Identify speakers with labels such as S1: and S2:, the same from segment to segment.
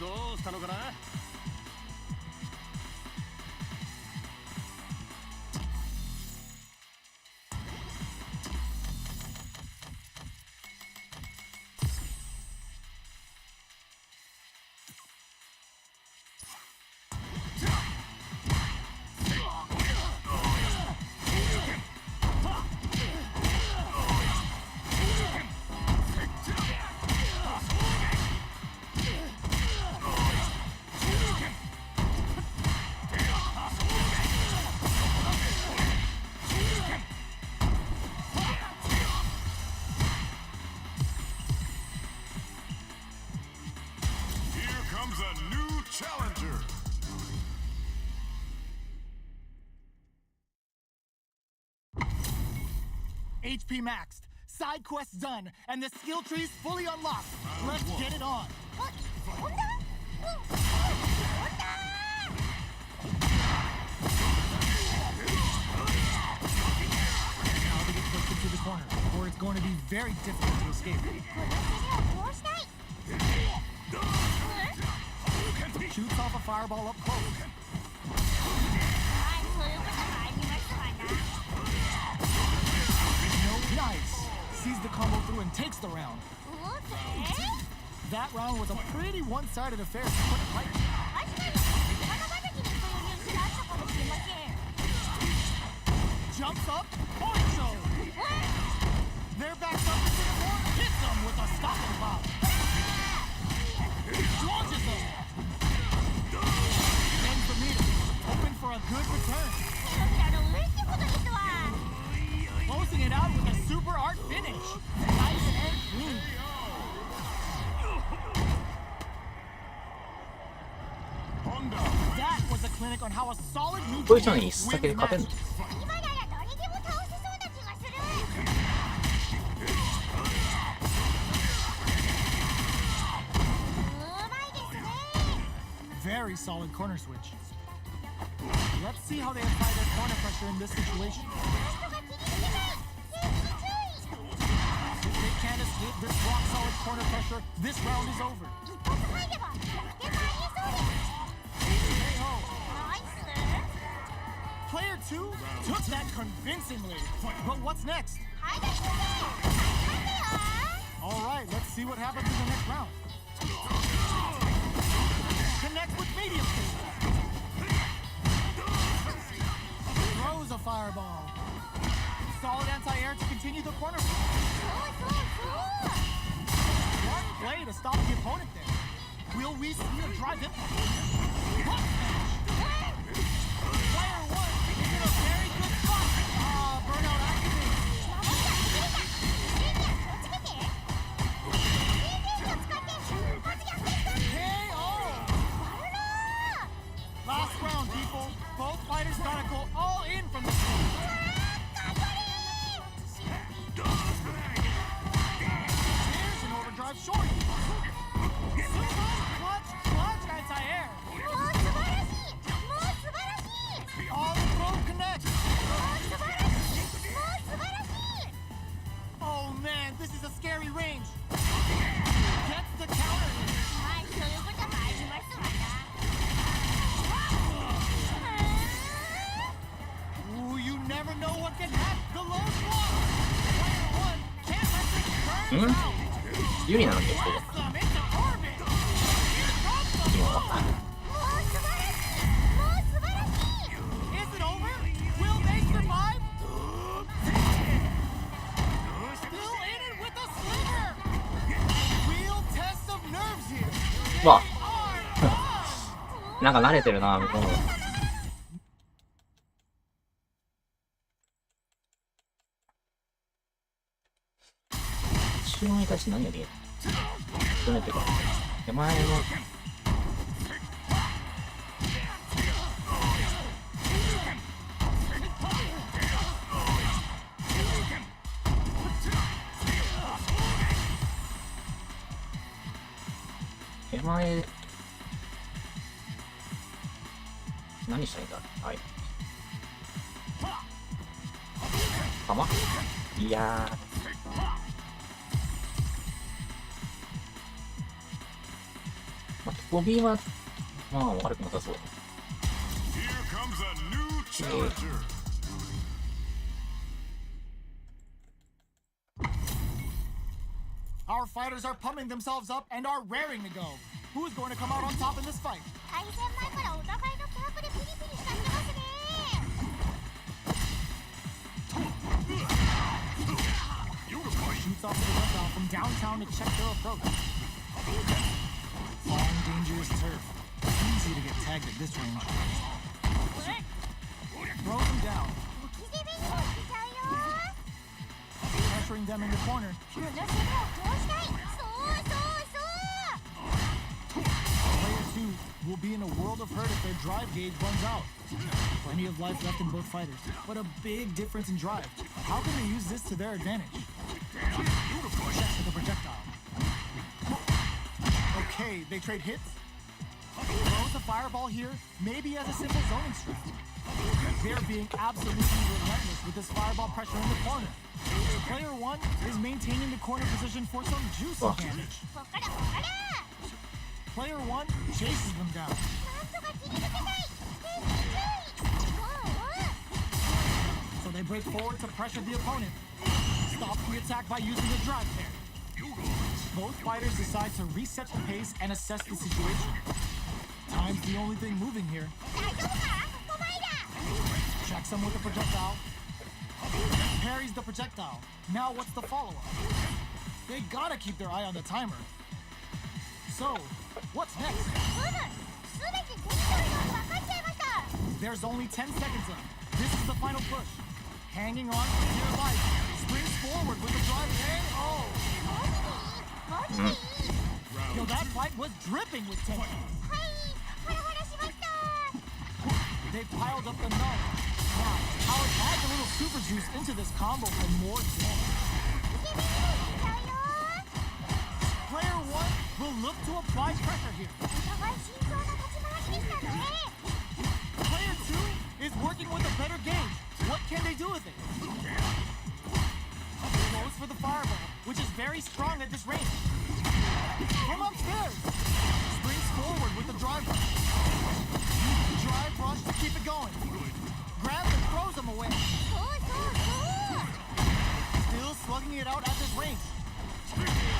S1: どうしたのかな。
S2: HP maxed, side quests done, and the skill tree's fully unlocked. Let's get it on. Now to get pushed into the corner, or it's going to be very difficult to escape. Shoots off a fireball up close. Nice! Sees the combo through and takes the round. That round was a pretty one-sided affair, to put it lightly. Jumps up, point show! They're back up into the board, hits them with a stopping pop. Launches them. Ends the meter, hoping for a good return. Closing it out with a super art finish. Nice and clean. That was a clinic on how a solid new team wins matches. Very solid corner switch. Let's see how they apply their corner pressure in this situation. If they can't escape this rock-solid corner pressure, this round is over. Player 2 took that convincingly. But what's next? Alright, let's see what happens in the next round. Connects with medium kick. Throws a fireball. Solid anti-air to continue the corner. One play to stop the opponent there. Will we see a drive hit? Player 1 is in a very good spot. Burnout activated. KO! Last round, people. Both fighters gotta go all in from the stage. Here's an overdrive short. Clutch anti-air. All the throw connects. Oh man, this is a scary range. Gets the counter. Ooh, you never know what can happen. The low block. Player 1 can't let this burn out.
S3: 有利なんですけど。 わなんか慣れてるな向こうの。後ろに対して何よりどうやってか手前の手前何したらいいんだ。はい。弾？いやー。まあ、こボビーはまあ悪くなさそう。
S1: Here comes a new challenger.
S2: Our fighters are pumping themselves up and are raring to go. Who's going to come out on top in this fight?
S4: 対戦前からお互いのキャンプでピリピリしちゃってますね。
S2: Shoots off the rundown from downtown to check their approach. On dangerous turf. Easy to get tagged at this range. Throws him down.
S4: 置き攻めにもいけちゃうよ。
S2: Pressuring them in the corner.
S4: この攻めを通したい。そうそうそう。
S2: Player 2 will be in a world of hurt if their drive gauge runs out. Plenty of life left in both fighters, but a big difference in drive. How can they use this to their advantage? Checks with the projectile. Okay, they trade hits. Throws a fireball here, maybe as a simple zoning strat. They're being absolutely relentless with this fireball pressure in the corner. Player 1 is maintaining the corner position for some juicy damage.
S4: こっからこっから。
S2: Player 1 chases them down.
S4: なんとか切り抜けたい。
S2: So they break forward to pressure the opponent. Stop the attack by using the drive pair. Both fighters decide to reset the pace and assess the situation. Time's the only thing moving here.
S4: 大丈夫か？お前だ。
S2: Checks him with the projectile. Parries the projectile. Now what's the follow-up? They gotta keep their eye on the timer. So, what's next?
S4: 全て手に取るように分かっちゃいました。
S2: There's only 10 seconds left. This is the final push. Hanging on for dear life. Springs forward with the drive and oh!
S4: マジでいい。
S2: Yo, that fight was dripping with tension.
S4: はい、ハラハラしました。
S2: They piled up the knowledge. Now, Howard adds a little super juice into this combo for more damage.
S4: 攻めにもいけちゃうよ。
S2: Player 1 will look to apply pressure here.
S4: お互い慎重な立ち回りでしたね。
S2: Player 2 is working with a better gauge. What can they do with it? Goes for the fireball, which is very strong at this range. From upstairs. Springs forward with the drive rush. Drive rush to keep it going. Grabs and throws him away.
S4: そうそうそう。
S2: Still slugging it out at this range.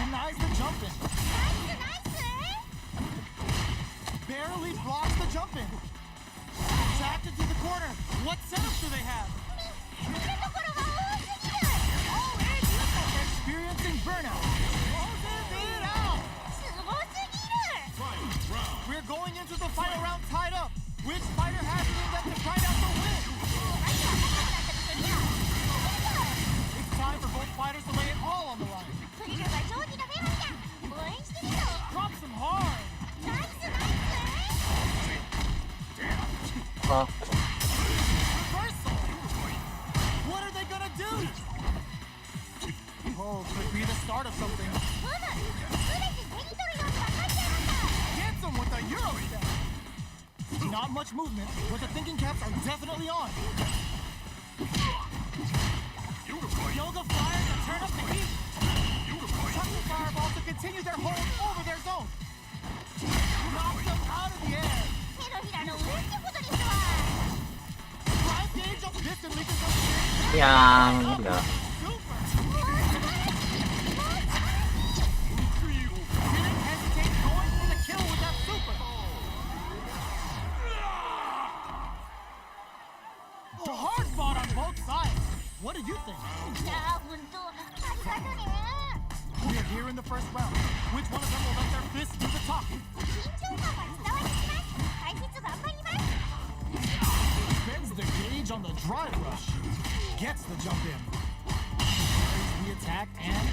S2: Denies the jump in.
S4: ナイスナイス。
S2: Barely blocks the jump in. Tapped into the corner. What setup do they have?
S4: 見るところが多すぎる。
S2: Oh, and experiencing burnout. Closes it out.
S4: すごすぎる。
S1: Final round.
S2: We're going into the final round tied up. Which fighter has it in them to find out the win?
S4: 相手は高くなったくせには。
S2: It's time for both fighters to lay it all on the line.
S4: スリルが長期のフェアリだ。応援してるよ。
S2: Drops them hard.
S4: ナイスナイス。
S3: あ、
S2: Reversal. What are they gonna do? Oh, could be the start of something.
S4: 全て手に取るように分かっちゃいました。
S2: Gets him with a Euro step. Not much movement, but the thinking caps are definitely on. Yoga fire to turn up the heat. Chucking fireball to continue their hold over their zone. Knocks them out of the air.
S4: 手のひらの上ってことですわ。
S2: Drive gauge up distantly to the
S3: いやー無理だ。
S2: super. Didn't hesitate going for the kill with that super. Oh, hard fought on both sides. What do you think?
S4: いやー、ほんと、ありがとね。
S2: We're here in the first round. Which one of them will let their fists do the talking?
S4: 緊張感は伝わってきます。解説頑張ります。
S2: Bends the gauge on the drive rush. Gets the jump in. Parries the attack and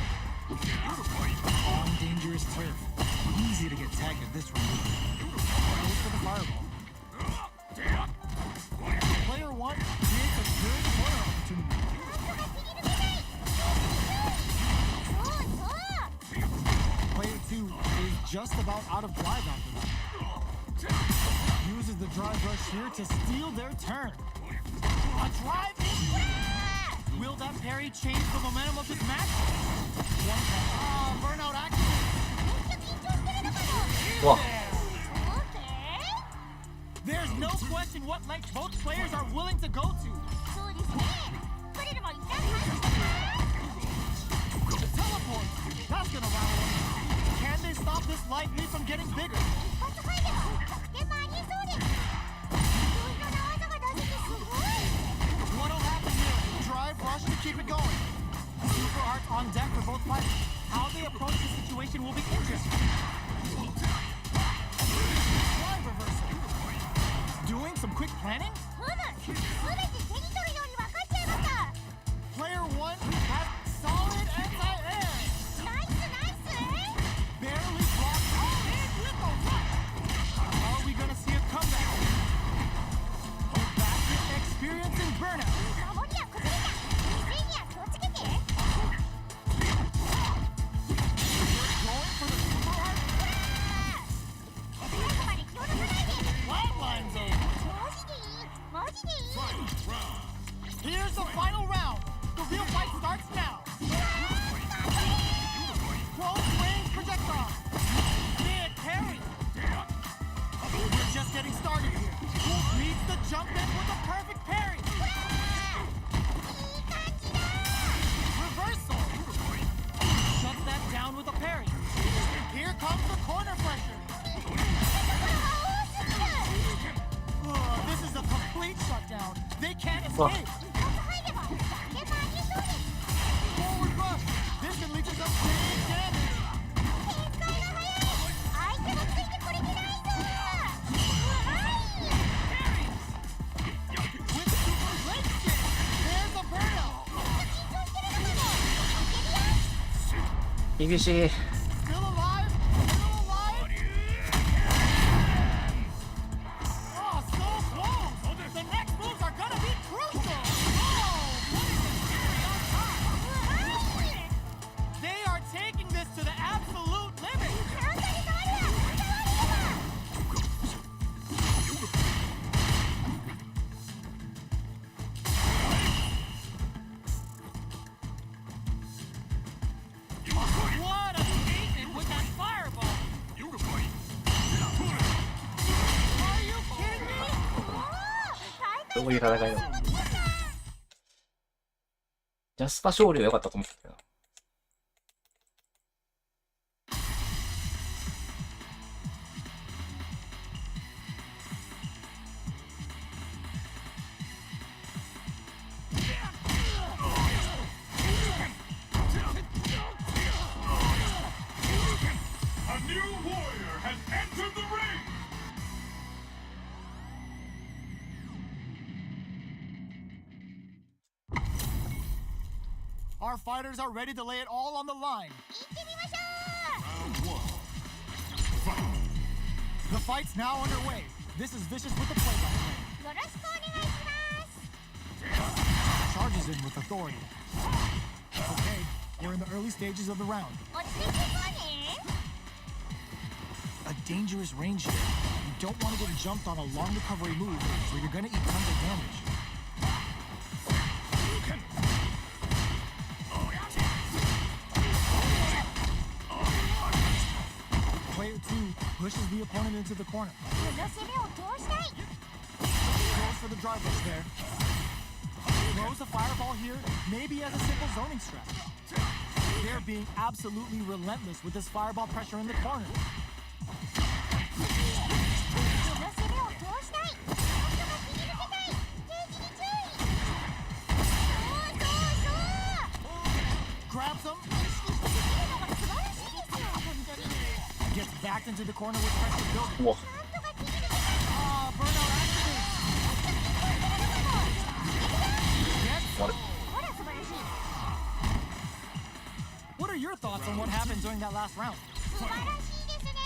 S2: on dangerous turf. Easy to get tagged at this range. Goes for the fireball. Player 1 creates a good corner opportunity.
S4: なんとか切り抜けたい。そうそう。
S2: Player 2 is just about out of drive after that. Uses the drive rush here to steal their turn. A drive in. Will that parry change the momentum of this match? One burnout action.
S4: めっちゃ緊張してるのかも。
S3: うわ、
S2: There. There's no question what length both players are willing to go to.
S4: そうですね。それでも一旦入って
S2: The teleport! That's gonna rattle them. Can they stop this light lead from getting bigger?
S4: 一発入れば逆転もありえそうです。いろいろな技が出せてすごい。
S2: What'll happen here? Drive rush to keep it going. Super arts on deck for both fighters. How they approach the situation will be interesting. Drive reversal. Doing some quick planning?
S4: ふむ、すべて手に取るように分かっちゃいました。
S2: Player 1 has solid anti-air.
S4: ナイスナイス。
S2: Barely blocked all in with a rush. Are we gonna see a comeback? We're back with experiencing burnout.
S4: 守りは崩れた。犠牲には気をつけて。
S2: Going for the super art.
S4: 最後まで気を抜かないで。
S2: Flatline zone.
S4: マジでいいマジでいい。
S2: Here's the final round. The real fight starts now. Close range projectile. Mid parry. We're just getting started here. Who leads the jump in with a perfect parry?
S4: いい感じだ。
S2: Reversal. Shut that down with a parry. Here comes the corner pressure. This is a complete shutdown. They can't escape.
S4: 一発入れば逆転もありえそうです。
S2: Forward rush. This can lead to some big damage.
S4: 展開が早い。相手がついてこれてないぞ。うわい。
S2: With super leg kick. There's a burnout.
S4: 緊張してるのかも。いけるよ。
S3: 厳しい。
S2: Still alive. Still alive. Oh, so close. The next moves are gonna be crucial. Oh, putting the cherry on top. They are taking this to the absolute limit.
S4: 簡単に変わるわ。変わるわ。
S2: What a statement with that fireball. Are you kidding me?
S3: どういう戦いだ。ジャスパ勝利は良かったと思ったけど。
S1: A new warrior has entered the ring!
S2: Our fighters are ready to lay it all on the line.
S4: 行ってみましょう。
S2: The fight's now underway. This is Vicious with the play-by-play.
S4: よろしくお願いします。
S2: Charges in with authority. Okay, we're in the early stages of the round.
S4: 落ち着いていこうね。
S2: A dangerous range here. You don't want to get jumped on a long recovery move where you're gonna eat tons of damage. Player 2 pushes the opponent into the corner.
S4: この攻めを通したい。
S2: Goes for the drive rush there. Throws a fireball here, maybe as a simple zoning strat. They're being absolutely relentless with this fireball pressure in the corner.
S4: この攻めを通したい。なんとか切り抜けたい。ケージに注意。そうそうそう。
S2: Grabs him,
S4: 意識してできるのが素晴らしいですよ。本当に。
S2: gets backed into the corner with pressure building.
S3: うわ、
S4: なんとか切り抜けたい。
S2: Ah, burnout activates. Gets
S3: あれ、
S4: ほら素晴らしい。
S2: What are your thoughts on what happened during that last round?
S4: 素晴らしいですね。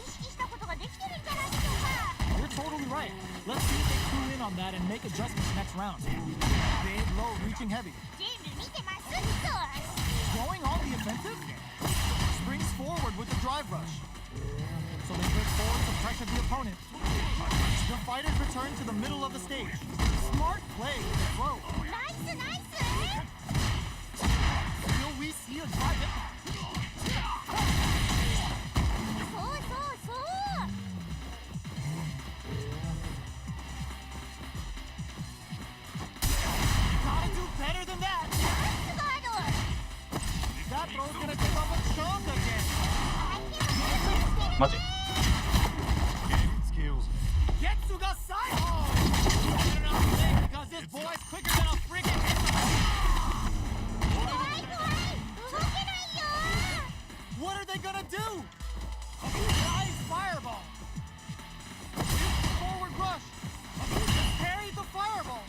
S4: 意識したことができてるんじゃないでしょうか。
S2: You're totally right. Let's see if they clue in on that and make adjustments next round. Big, low, reaching heavy.
S4: 全部見てます。そう。
S2: Going on the offensive? Springs forward with the drive rush. So they push forward to pressure the opponent. The fighters return to the middle of the stage. Smart play with the throw.
S4: ナイスナイス。
S2: Will we see a drive impact?
S4: そうそうそう。
S3: マジ
S1: Skills.
S2: Getsuga Saiho! Better not think, because this boy's quicker than a freaking...
S4: 怖い怖い動けないよ
S2: What are they gonna do? Ice fireball! Forward rush! Parry the fireball!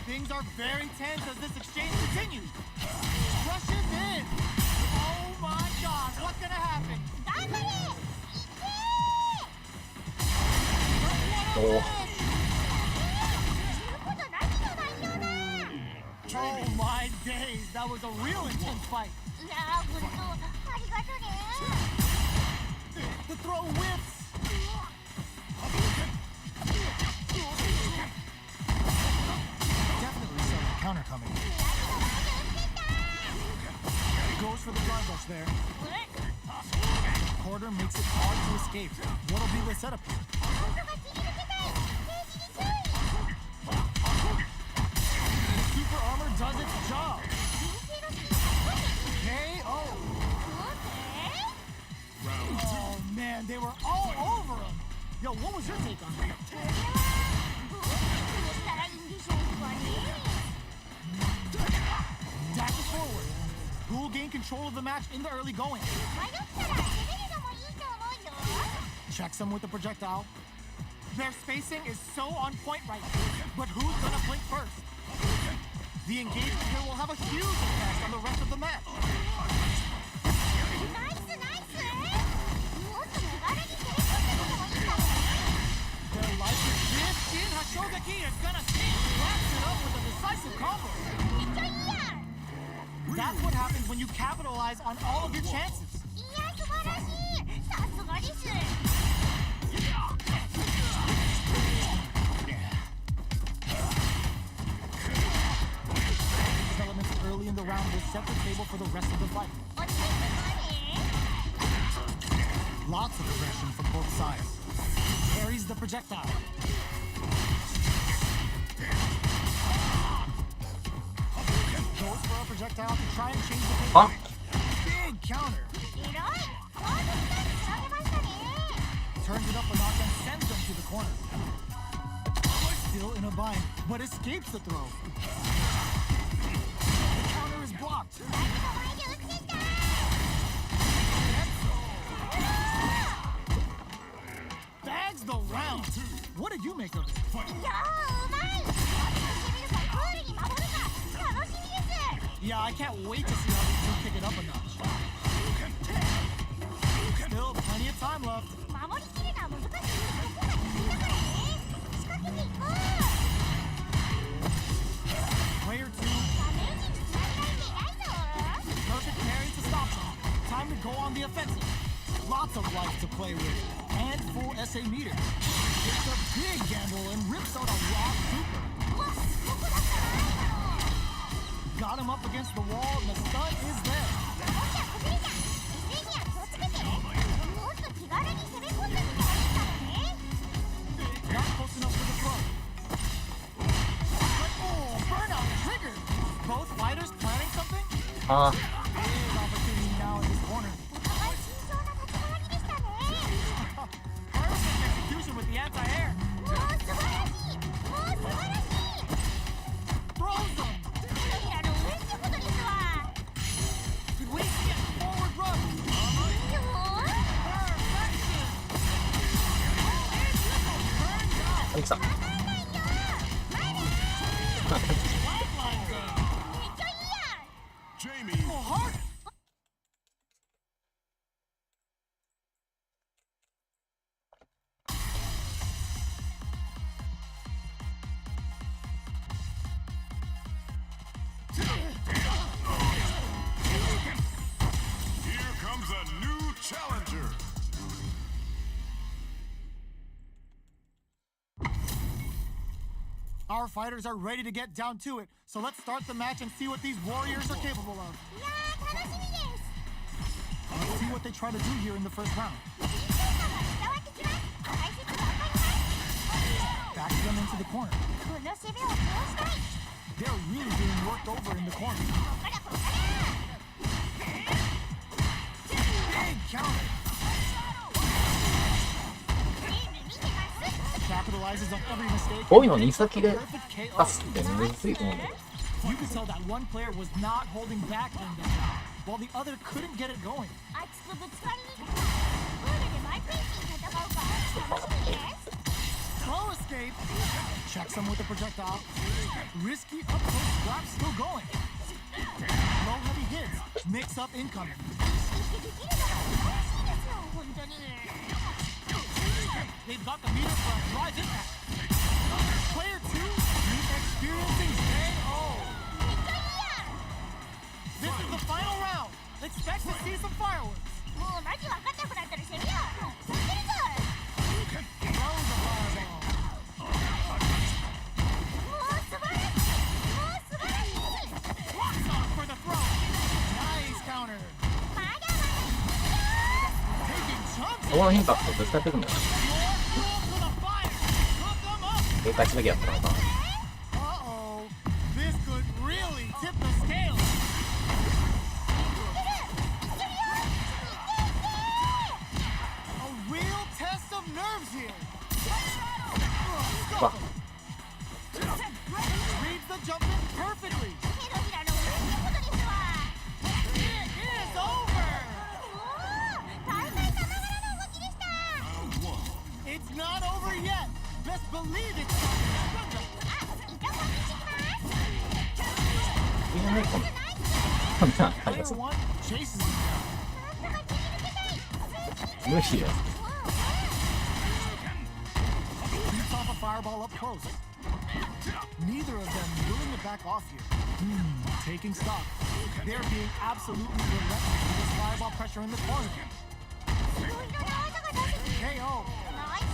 S2: Things are very tense as this exchange continues. Rushes in! Oh my god, what's gonna happen?
S4: 頑張れ行け
S3: おお
S4: 言うこと何の内容だ
S2: Oh my days, that was a real intense fight.
S4: いやーほんとありがとね
S2: The throw whips! Definitely saw the counter coming. Goes for the drive rush there. Quarter makes it hard to escape. What'll be the setup here?
S4: 本当が切り抜けたいページに注意
S2: Super armor does its job.
S4: 人生のスピード
S2: KO.
S4: オーケー
S2: Oh man, they were all over him. Yo, what was your take on that?
S4: これはどうしたらいいんでしょうかね
S2: Dashes forward. Who will gain control of the match in the early going?
S4: 迷ったら攻めるのもいいと思うよ
S2: Checks him with the projectile. Their spacing is so on point right now. But who's gonna blink first? The engagement here will have a huge impact on the rest of the match.
S4: ナイスナイスもっと手軽に攻め込んでみてもいいかもね
S2: Their life is this in Hashogaki is gonna sneak. Wraps it up with a decisive combo.
S4: めっちゃいいやん
S2: That's what happens when you capitalize on all of your chances.
S4: いや素晴らしいさすがです
S2: Developments early in the round will set the table for the rest of the fight.
S4: 落ち着いてこ
S2: Lots of aggression from both sides. Parries the projectile. Goes for a projectile to try and change the pace.
S3: あ
S2: Big counter.
S4: えらい高得点につなげましたね
S2: Turns it up a notch and sends them to the corner. Still in a bind, but escapes the throw. The counter is blocked.
S4: 何の前で打ってんだ
S2: Bags the round. What did you make of it?
S4: いやーうまい私の攻めるかクールに守るか楽しみです
S2: Yeah, I can't wait to see how these two pick it up a notch. Still plenty of time left.
S4: 守りきるのは難しいとこが必要だからね仕掛けていこう
S2: Player 2,
S4: ダメージにつなげられていないぞ
S2: perfect parry to stop them. Time to go on the offensive. Lots of life to play with. And full SA meter. It's a big gamble and rips out a raw super.
S4: うわここだったらないだろう
S2: Got him up against the wall and the stun is there.
S4: もしや崩れじゃん SE には気をつけてもっと気軽に攻め込んでみてもいいかもね
S2: Not close enough for the throw. Oh, burnout triggered. Both fighters planning something?
S3: あ
S2: Big opportunity now in this corner.
S4: お互い慎重な立ち回りでしたね
S2: Perfect execution with the anti-air.
S4: もう素晴らしいもう素晴らしい
S2: Throws them.
S4: 手のひらの上ってことですわ
S2: Could we see a forward run?
S4: よー
S2: Perfection. Burn down.
S3: あ来た
S4: 当たらないよ前で
S2: Lifeline game.
S4: めっちゃいいやん
S1: Jamie.
S2: Oh, hard.
S1: Here comes a new challenger.
S2: Our fighters are ready to get down to it, so let's start the match and see what these warriors are capable of.
S4: いやー楽しみです
S2: Let's see what they try to do here in the first round.
S4: 緊張感が伝わってきます解説頑張ります
S2: Backs them into the corner.
S4: この攻めを通したい
S2: They're really being worked over in the corner.
S4: ここからここから
S2: counter. Capitalizes on every mistake.
S3: こういうの2先で
S2: Perfect
S3: パ
S2: KO.
S3: スってむずいと思うんだよ。
S2: You could tell that one player was not holding back in that, while the other couldn't get it going.
S4: 熱くぶつかりに行くかプールでマイペースに戦うか楽しみです
S2: Slow escape. Checks him with the projectile. Risky up close slap still going. Low heavy hits. Mix up incoming.
S4: 意識してできるのが素晴らしいですよ本当に
S2: They've got the meter for a drive impact. Player 2 experiencing KO.
S4: めっちゃいいや
S2: This is the final round. Expect to see some fireworks.
S4: もうマジ分かったくなったら攻めようやってるぞ
S2: Throws the fireball.
S4: もう素晴らしいもう素晴らしい
S2: Rocks on for the throw. Nice counter.
S4: まだまだ
S2: Taking chunks.
S3: このインパクトぶつかってくんだよ。
S2: More fuel to the fire. Cook them up.
S3: 警戒しなきゃやったのかな。
S2: Uh-oh. This could really tip the scale. A real test of nerves here.
S3: わ
S2: Reads the jump in perfectly.
S4: 手のひらの上ってことですわ
S2: It is over.
S4: おお大会さながらの動きでした
S2: It's not over yet. Best believe it's
S4: あ、一旦パッチしてきます
S3: いらないかも。こんなあり
S2: Player
S3: ます。
S2: 1 chases him down.
S4: なんとか切り抜けたい
S3: 無視だよ。
S2: Beats off a fireball up close. Neither of them willing to back off here. Taking stock. They're being absolutely relentless with this fireball pressure in the corner.
S4: いろいろな技が出せて
S2: KO.
S4: ナイス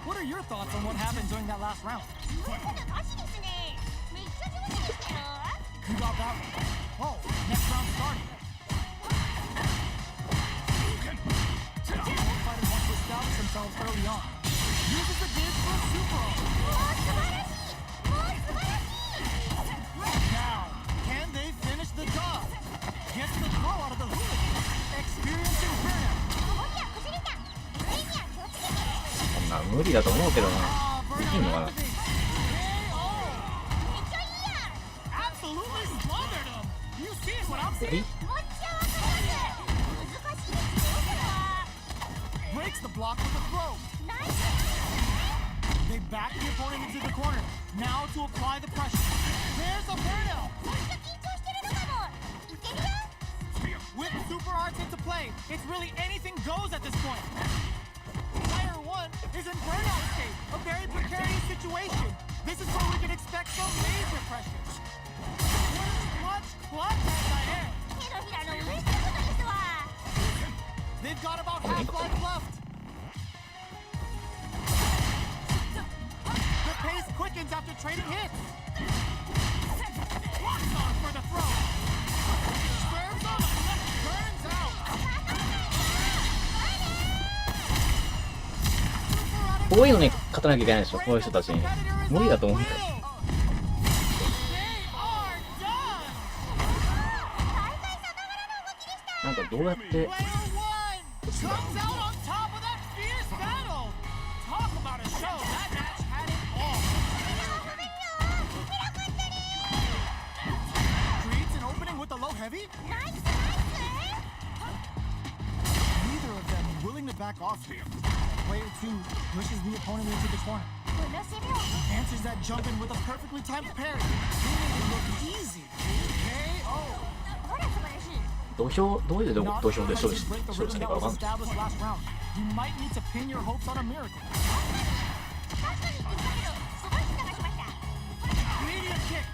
S2: What are your thoughts on what happened during that last round?
S4: 言うことなしですねめっちゃ上手ですよ
S2: You got that one. Oh, next round starting. Both fighters want to establish themselves early on. Uses the gauge for a super.
S4: もう素晴らしいもう素晴らしい
S2: Now, can they finish the job? Gets the throw out of the hood. Experiencing burnout.
S4: 動きが崩れた上には気をつけて
S3: こんな無理だと思うけどな。
S2: Ah,
S3: できんの
S2: burnout
S3: かな。
S2: activates. KO.
S4: めっちゃいいや
S2: Absolutely slaughtered him. You see what I'm
S3: え
S2: seeing?
S4: もっちゃわかります難しいですよこれは
S2: Breaks the block with a throw.
S4: ナイス
S2: They back the opponent into the corner. Now to apply the pressure. There's a burnout.
S4: めっちゃ緊張してるのかもいけるよ
S2: With super arts into play, it's really anything goes at this point. Player 1 is in burnout state, a very precarious situation. This is where we can expect some major pressure. Clutch at the end.
S4: 手のひらの上ってことですわ
S2: They've got about half life left. The pace quickens after trading hits. Rocks on for the throw. Swerves on the left, burns out. Super out of
S3: こういうのね、勝たなきゃいけないでしょ。こういう人たちに。無理だと思うんだよ。
S2: They are done.
S4: 大会さながらの動きでした
S3: なんかどうやって
S2: Player 1 comes out on top of that fierce battle. Talk about a show. That match had it all.
S4: ごめんよ偉かったね
S2: Creates an opening with the low heavy.
S4: ナイスナイス
S2: Neither of them willing to back off here. Player 2 pushes the opponent into the corner.
S4: この攻めを
S2: Answers that jump in with a perfectly timed parry. They made it look easy. KO.
S4: ほら素晴らしい
S3: 土俵、どういう土
S2: Not
S3: 俵で
S2: sure
S3: 勝
S2: how
S3: 利
S2: to break the
S3: 勝利し
S2: rhythm
S3: ていい
S2: that
S3: かわか
S2: was
S3: んない。
S2: established last round. You might need to pin your hopes on a miracle.
S4: 確かに言ってたけどすごい気がしました
S2: Immediate kick.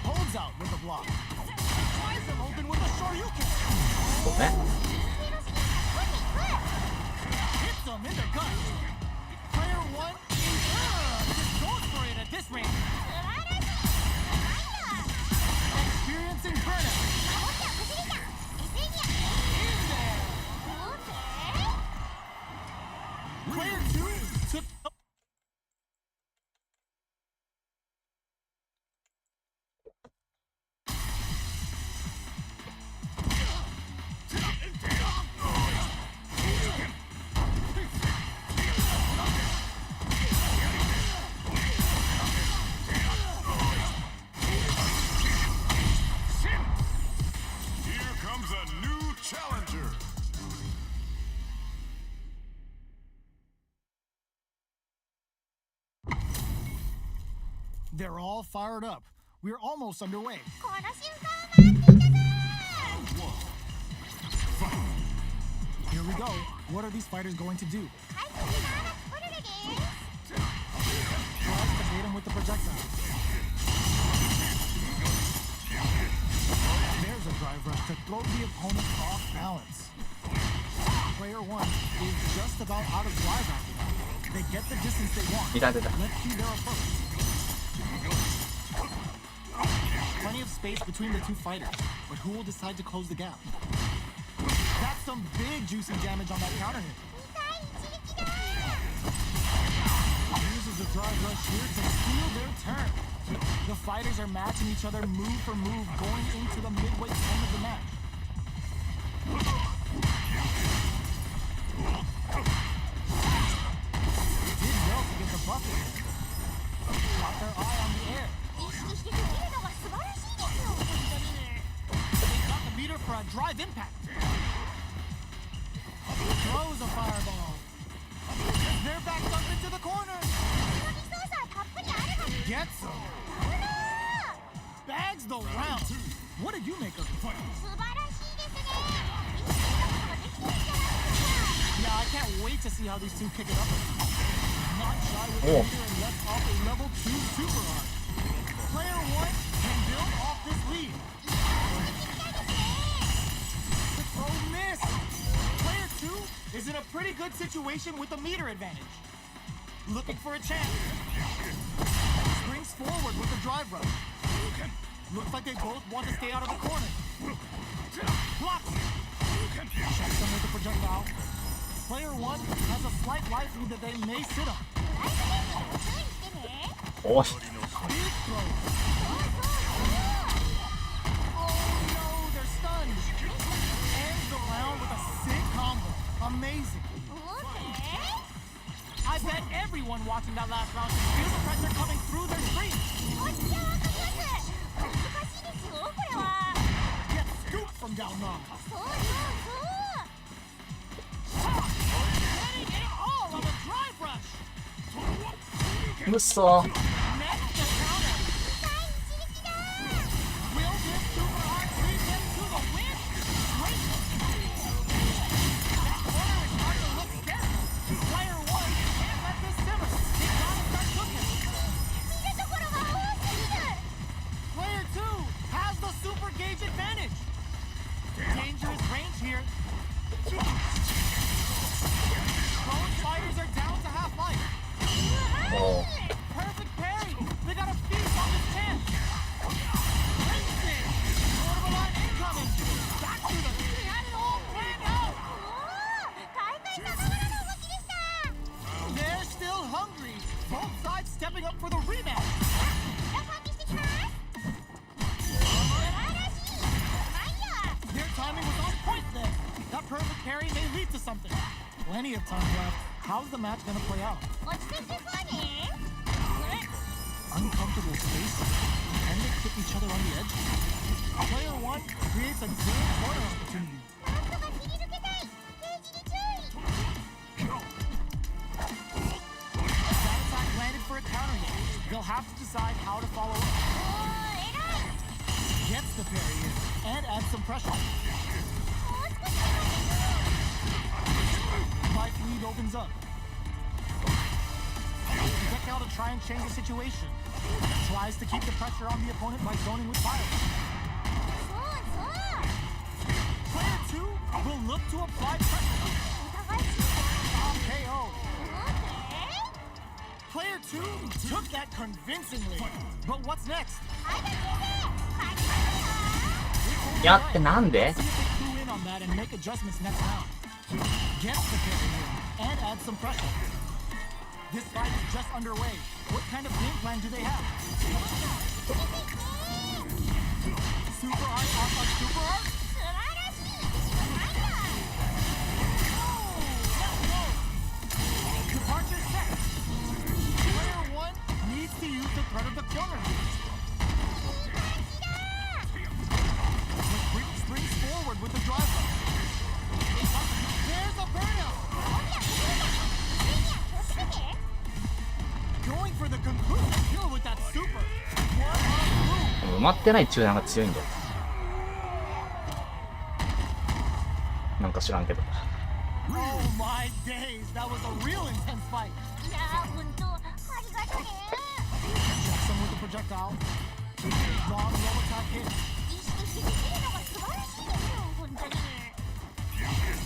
S2: Holds out with the block. Tries him open with a shoryuken.
S3: そうね。
S2: Hits him in the gut. Player 1 just goes for it at this range.
S4: 素晴らしいなんだ
S2: Experiencing burnout.
S4: もっちゃ崩れた SN や
S2: In there.
S4: どうせ
S2: Quick They're all fired up. We're almost underway.
S4: この瞬間を待っていたぞ
S2: Here we go. What are these fighters going to do?
S4: はい次がこれでです
S2: Tries to bait him with the projectile. There's a drive rush to throw the opponent off balance. Player 1 is just about out of drive after that. They get the distance they want.
S3: いた出た。
S2: Let's see their approach. Plenty of space between the two fighters, but who will decide to close the gap? That's some big juicy damage on that counter hit.
S4: 2対1撃だ
S2: Uses the drive rush here to steal their turn. The fighters are matching each other move for move going into the midway point of the match. Did well to get the buff in there. Got their eye on the air.
S4: 意識してできるのが素晴らしいですよ本当に
S2: They got the meter for a drive impact. Throws a fireball. They're backed up into the corner.
S4: このリソースはたっぷりあるのに
S2: Gets him. Bags the round. What did you make of it?
S4: 素晴らしいですねいいことができてるんじゃないでしょうか
S2: Yeah, I can't wait to see how these two pick it up. Not shy with the
S3: Oh.
S2: meter and lets off a level 2 super arc. Player 1 can build off this lead. The throw missed. Player 2 is in a pretty good situation with the meter advantage. Looking for a chance. Springs forward with the drive rush. Looks like they both want to stay out of the corner. Blocks. Checks them with the projectile. Player 1 has a slight life lead that they may sit on.
S4: ライブゲームに注意してね
S3: おい。
S2: Big throw. Oh no, they're stunned. Ends the round with a sick combo. Amazing.
S4: オーケー
S2: I bet everyone watching that last round can feel the pressure coming through their screen.
S4: おっちゃわかります難しいですよこれは
S2: Get scooped from down low.
S4: そうそうそう
S2: Getting it all on the drive rush.
S3: うっそ。
S2: Next to counter.
S4: 2対1撃だ
S2: Will this super arc lead them to the win? Great. That corner is starting to look scary. Player 1 can't let this simmer. They gotta start cooking.
S4: 見るところが多すぎる
S2: Player 2 has the super gauge advantage. Dangerous range here. Both fighters are down to half life.
S3: おう。
S2: Perfect parry. They got a feast on this chance. Racing. Portable line incoming. Back to the. They had it all planned out.
S4: おお大会さながらの動きでした
S2: They're still hungry. Both sides stepping up for the rematch.
S4: ラファンにしてきます素晴らしいなんや
S2: Their timing was on point there. That perfect parry may lead to something. Plenty of time left. How's the match gonna play out?
S4: 落ち着いてそうね
S2: Uncomfortable space. Can they kick each other on the edge? Player 1 creates a good corner opportunity.
S4: なんとか切り抜けたいケージに注意
S2: That attack landed for a counter hit. They'll have to decide how to follow up.
S4: おー偉い
S2: Gets the parry in and adds some pressure.
S4: もう少しだ
S2: Life lead opens up. Projectile to try and change the situation. Tries to keep the pressure on the opponent by zoning with fire.
S4: そうそう
S2: Player 2 will look to apply pressure.
S4: お互い慎重
S2: KO.
S4: オーケー
S2: Player 2 took that convincingly. But what's next?
S4: はいだ先生勝ちますか
S3: やってなんで
S2: See if they clue in on that and make adjustments next round. Gets the parry in and adds some pressure. This fight is just underway. What kind of game plan do they have? Super art off of super art?
S4: 素晴らしいなんだ
S2: Departure set. Player 1 needs to use the threat of the corner.
S4: いい感じだ
S2: Springs forward with the drive up. There's a burnout.
S4: ジュニア気をつけて
S2: Going for the conclusive kill with that super.
S3: まってない中段が強いんだよ。なんか知らんけど。
S2: Oh my days, that was a real intense fight.
S4: いやー、ほんとありがとね。
S2: Jackson with the projectile. Long roll attack hit.
S4: 意識してできるのが素晴らしいですよ、ほんとに。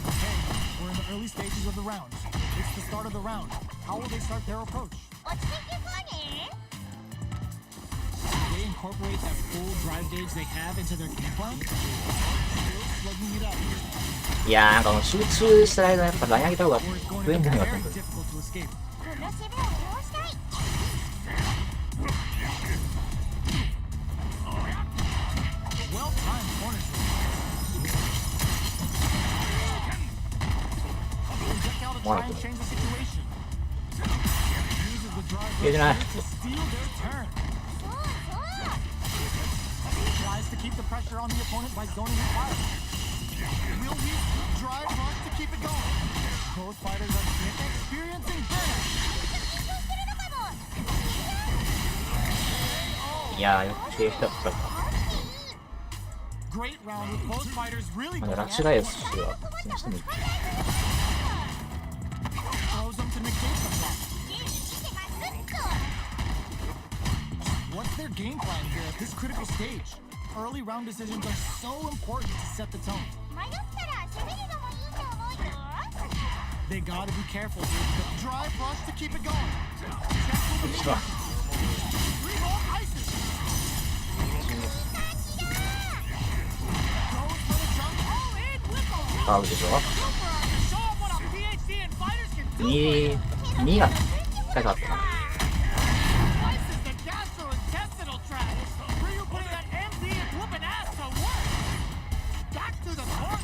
S2: Okay, we're in the early stages of the round. It's the start of the round. How will they start their approach?
S4: 落ち着いていこうね。
S2: They incorporate that full drive gauge they have into their game plan. Still slugging it out.
S3: いやー、なんかもう集中した間やっぱライン上げた方が
S2: Or it's going
S3: 増え
S2: to
S3: ん
S2: be
S3: じゃないか
S2: very
S3: と思う。
S4: こ
S2: difficult to escape.
S4: の攻めを利用したい。
S2: Well-timed corner swing. Projectile to try and change the situation. Uses the drive
S3: Good
S2: rush
S3: enough.
S2: to steal their turn.
S4: そうそう。
S2: Tries to keep the pressure on the opponent by zoning his fire. Will we drive rush to keep it going? Both fighters are experiencing burnout.
S3: いやー、よく消えたったか。
S2: Great round with both fighters really
S3: ま
S2: going
S3: だ
S2: at
S3: ラッシュガイ
S2: it.
S3: アスしては普通にしてもいい。
S2: Throws them to negate the block.
S4: ゲージ見てますっと。
S2: What's their game plan here at this critical stage? Early round decisions are so important to set the tone.
S4: 迷ったら攻めるのもいいと思うよ。
S2: They gotta be careful here with the drive rush to keep it going. Check with the
S3: うわ
S2: three more ices. Goes for the jump. All in with the
S3: カーブでしょ。
S2: super to show them what a PhD in fighters can do.
S3: 2が高かったな。
S2: Slices the gastrointestinal tract. Ryu putting that MD and whooping ass to work. Back to the court.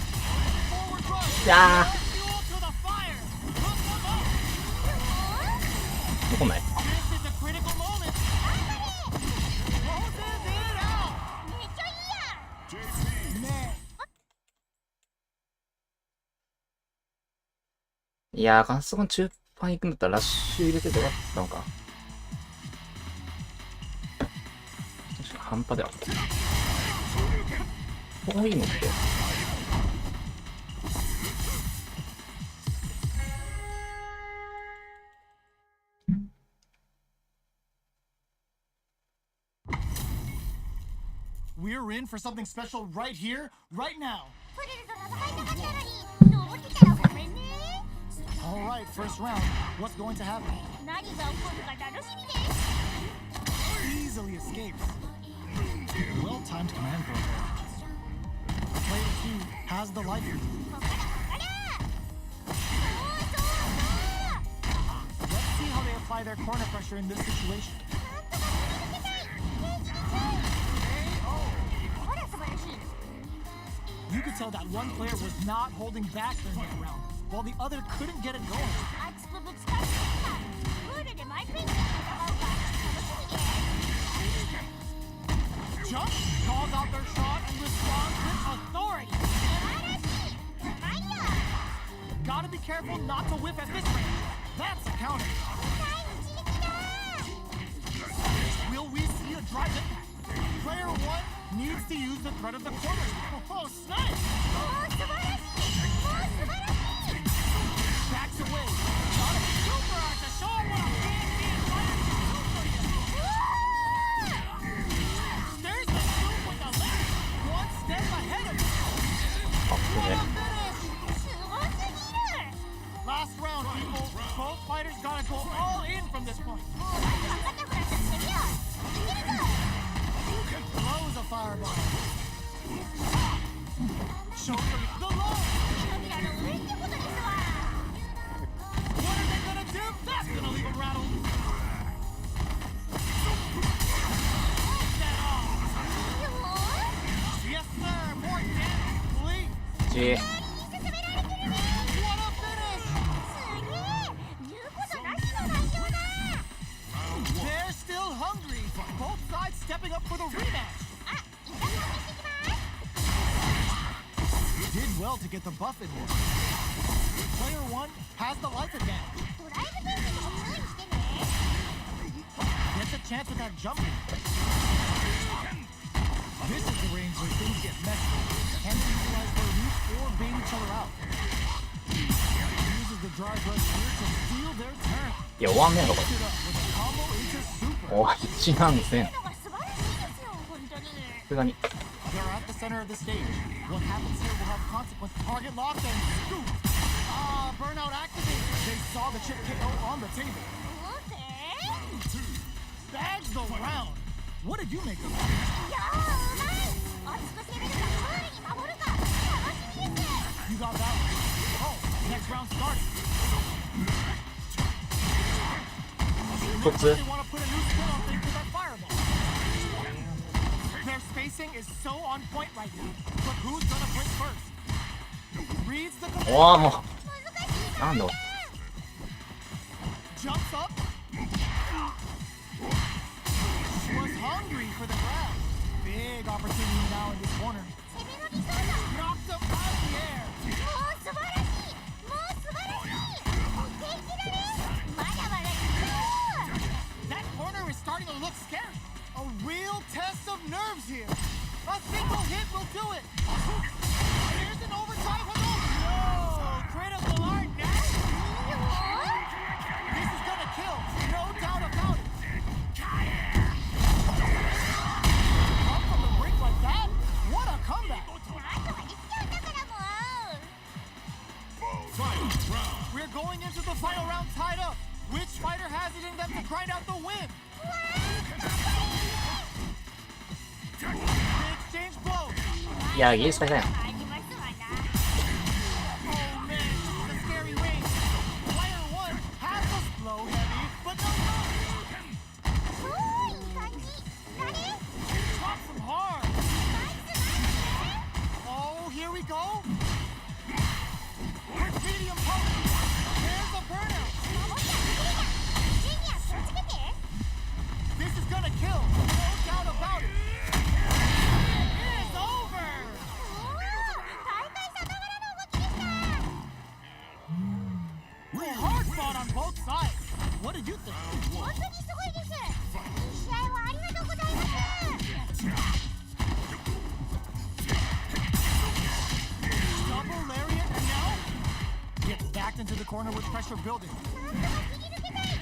S2: Forward rush.
S3: いや
S2: Fuel to the fire. Hook them up.
S3: ー、残んない。
S2: This is a critical moment. Closes it out.
S4: めっちゃいいやん。
S2: Man.
S3: いやー、そこの中盤行くんだったらラッシュ入れててよかったのか。確かに半端ではあった。こういうのって。
S2: We're in for something special right here, right now.
S4: プリルと戦いたかったのに登ってたらごめんね。
S2: All right, first round. What's going to happen?
S4: 何が起こるか楽しみです。
S2: Easily escapes. Well-timed command throw there. Player 2 has the life lead.
S4: ここだここだ。そうそうそう。
S2: Let's see how they apply their corner pressure in this situation.
S4: ほら素晴らしい。
S2: You could tell that one player was not holding back during that round, while the other couldn't get it going.
S4: 熱くぶつかってきた。プールでマイペースに戦うか楽しみです。
S2: Jump, calls out their shot, and responds with authority.
S4: 素晴らしい。ファイヤー。
S2: Gotta be careful not to whiff at this range. That's a counter.
S4: 痛い一撃だ。
S2: Will we see a drive impact? Player 1 needs to use the threat of the corner. Oh, snap!
S4: もう素晴らしい。もう素晴らしい。
S2: Backs away. Got a super art to show him what a PhD in fighters can do for you. There's the scoop with the left. One step ahead of you.
S3: あ、これね。
S2: Finish.
S4: すごすぎる。
S2: Last round, people. Both fighters gotta go all in from this point.
S4: もうまずは肩フラッシュしてみよう。いけるぞ。
S2: Throws a fireball. Shows them the low.
S4: 扉の上ってことですわ。
S2: What are they gonna do? That's gonna leave them rattled. Break that off.
S4: よー
S2: Yes, sir. More damage, please.
S3: 1、
S4: いい進められてるね。
S2: What a finish.
S4: すげえ。言うことなしの内容だ。
S2: They're still hungry. Both sides stepping up for the rematch.
S4: あ、一旦持ってきます。
S2: Did well to get the buff in here. Player 1 has the life advantage.
S4: ドライブテンションも注意してね。
S2: Gets a chance with that jump. This is the range where things get messy. Can they utilize their reach or bait each other out? Uses the drive rush here to steal their turn.
S3: いや終わんねえのこ
S2: Picks it up with a combo into super.
S3: れ。おい1万1000。さ
S4: のが素晴らしいですよ本当に
S3: すがに。
S2: They're at the center of the stage. What happens here will have consequence. Target locked and scoop. Burnout activated. They saw the chip KO on the table.
S4: い
S2: Bags the round. What did you make of it?
S4: やーうまい熱く攻めるか勝利に守るか楽しみです
S2: You got that one. Oh, next round started.
S3: コツ
S2: They want to put a new spin on things with that fireball. Their spacing is so on point right now. But who's gonna blink first? Reads the command.
S3: おおもうなんだ
S2: Jumps up. Was hungry for the grab. Big opportunity now in this corner.
S4: 攻めの理想だ
S2: Knocked him out of the air.
S4: もう素晴らしいもう素晴らしい元気だねまだまだいくよ
S2: That corner is starting to look scary. A real test of nerves here. A single hit will do it. Here's an overtime hello. Whoa, critical art now. This is gonna kill, no doubt about it. Come from the brink like that? What a comeback.
S4: なんとかできちゃうんだからもう
S1: Final round.
S2: We're going into the final round tied up. Which fighter has it in them to grind out the win? They exchange blows.
S3: いやゲース大変やん。
S4: ありますわな
S2: Oh man, the scary range. Player one has us blow heavy, but no blow.
S4: 超いい感じ何
S2: Drops them hard.
S4: ナイスナイス
S2: Oh, here we go. With medium power. There's a burnout.
S4: 守ってあげるじゃんジュニア気をつけて
S2: This is gonna kill. No doubt about it. It is over.
S4: おお大会さながらの動きでした
S2: Hard fought on both sides. What did you think?
S4: 本当にすごいですいい試合をありがとうございます
S2: Double lariat and now gets backed into the corner with pressure building.
S4: なんとか切り抜けたい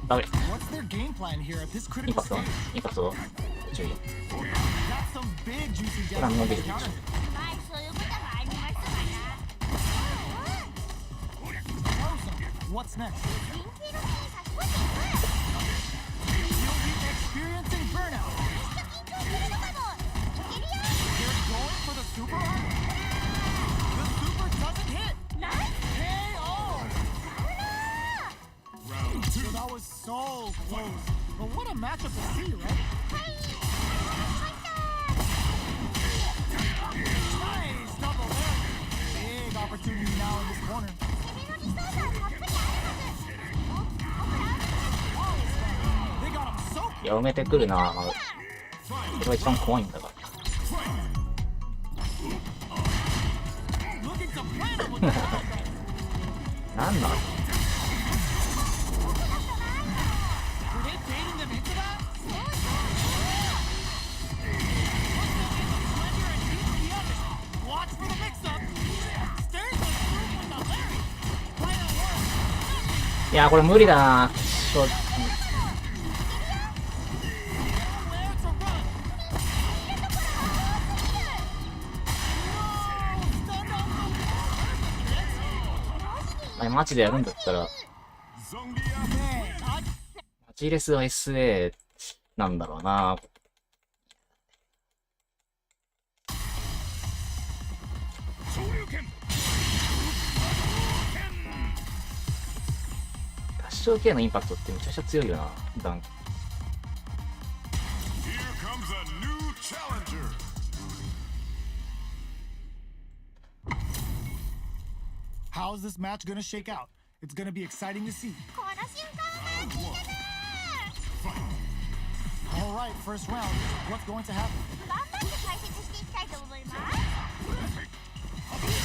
S3: ダメ。
S2: What's their game plan here at this
S3: イン
S4: Oh,
S2: critical
S3: パクト
S2: stage?
S3: インパクト注意。
S2: Got some big juicy
S3: Kailangan
S2: damage
S3: mo
S2: on the
S3: bigyan.
S2: counter.
S4: まあそういうこともありますわな
S2: Frozen. What's next?
S4: 人気の手に差し込んでいく
S2: You'll be experiencing burnout.
S4: めっちゃ緊張するのかもいけるよ
S2: They're going for the super art. The super doesn't hit.
S4: ナイス
S2: KO.
S1: Round two.
S2: So that was so close. But what a matchup to see, right?
S4: はい勝ちました
S2: Nice double there. Big opportunity now in this corner.
S4: 攻めの理想がたっぷりあるはずおほら
S2: They got him so
S3: いや埋めてくるな。それが一番怖いんだから。
S2: looking to plan it with the down.
S3: なんなん
S2: Were they baiting them into that? Slender and deep in the oven. Watch for the mix-up. Stairs was through with the Larry. Player one.
S3: いやこれ無理だな。ちょ
S2: Nowhere to run. Whoa, stunned on the wall.
S3: マジでやるんだったら
S1: Zongia.
S2: Man, I
S3: マジレスは SA なんだろうな。
S1: Shoryuken.
S3: 合唱系のインパクトってめちゃくちゃ強いよな。ダンク
S1: Here comes a new challenger.
S2: How's this match gonna shake out? It's gonna be exciting to see.
S4: この瞬間は気になる
S2: All right, first round. What's going to happen?
S4: 頑張って解説していきたいと思います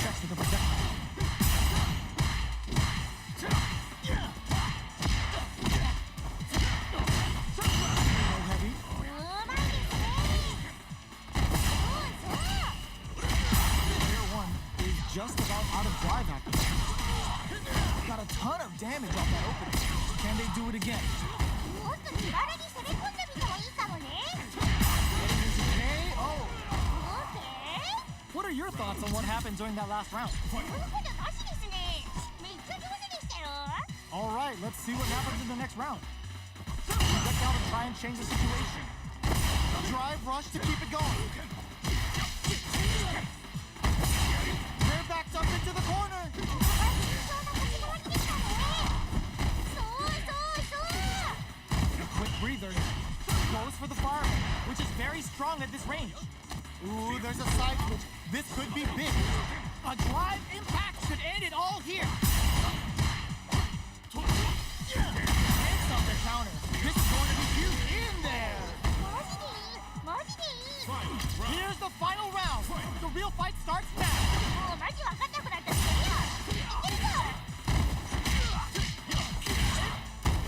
S2: Checks to the projectile. Low heavy.
S4: うま
S2: damage off that opening. Can they do it again?
S4: もっと気軽に攻め込んでみてもいいかもね。
S2: Getting into KO.
S4: OK?
S2: What are your thoughts on what happened during that last round?
S4: そんなことなしですね。めっちゃ上手でしたよ。
S2: All right, let's see what happens in the next round. Get down to try and change the situation. Drive rush to keep it going. They're backed up into the corner.
S4: そうな立ち回りでしたね。そうそうそう。
S2: A quick breather. Goes for the fireball, which is very strong at this range. Ooh, there's a side switch. This could be big. A drive impact should end it all here. Hands up the counter. This is going to be huge in there.
S4: マジでいいマジでいい。
S2: Here's the final round. The real fight starts now.
S4: もうマジわかんなくなったんですよ。いけるぞ。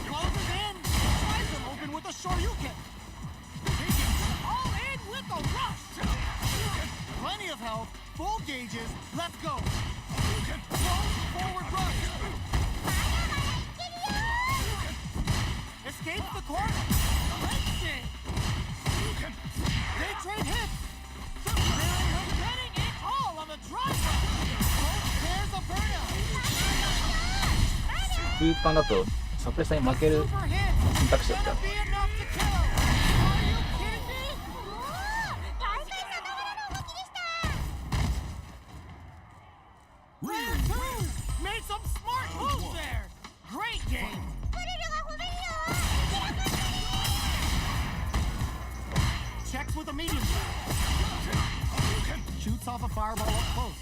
S2: Closes in. Tries them open with a Shoryuken. Taking all in with a rush. Plenty of health. Full gauges. Let's go. Forward rush. Escapes the corner. Links it. They trade hits. They're betting it all on the drive. There's a burnout.
S3: ルーパンだとサプレッサーに負ける
S2: Super hit.
S3: 選択肢だった
S2: Gonna be enough to kill. Are you kidding me?
S4: 大体さながらの動きでした。
S2: Player 2 made some smart moves there. Great game.
S4: プルルが褒めるよ。
S2: Checks with a medium. Shoots off a fireball up close.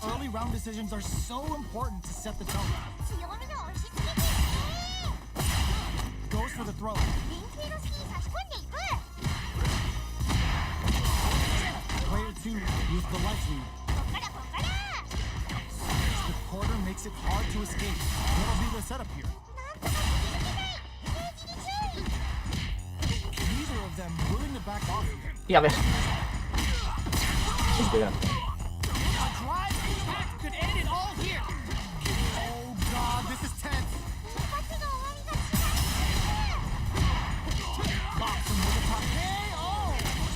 S2: Early round decisions are so important to set the tone.
S4: 強めの押し付けですね。
S2: Goes for the throw.
S4: 連携の隙に差し込んでいく。
S2: Player 2 used the light lead.
S4: こっからこっから。
S2: The corner makes it hard to escape. What'll be the setup here?
S4: なんとか切り抜けない。ケージに注意。
S2: Neither of them willing to back off.
S3: やべえ出なくて
S2: A drive impact could end it all here. Oh god, this is tense.
S4: 一発の終わりが違う。
S2: Box him with a top KO.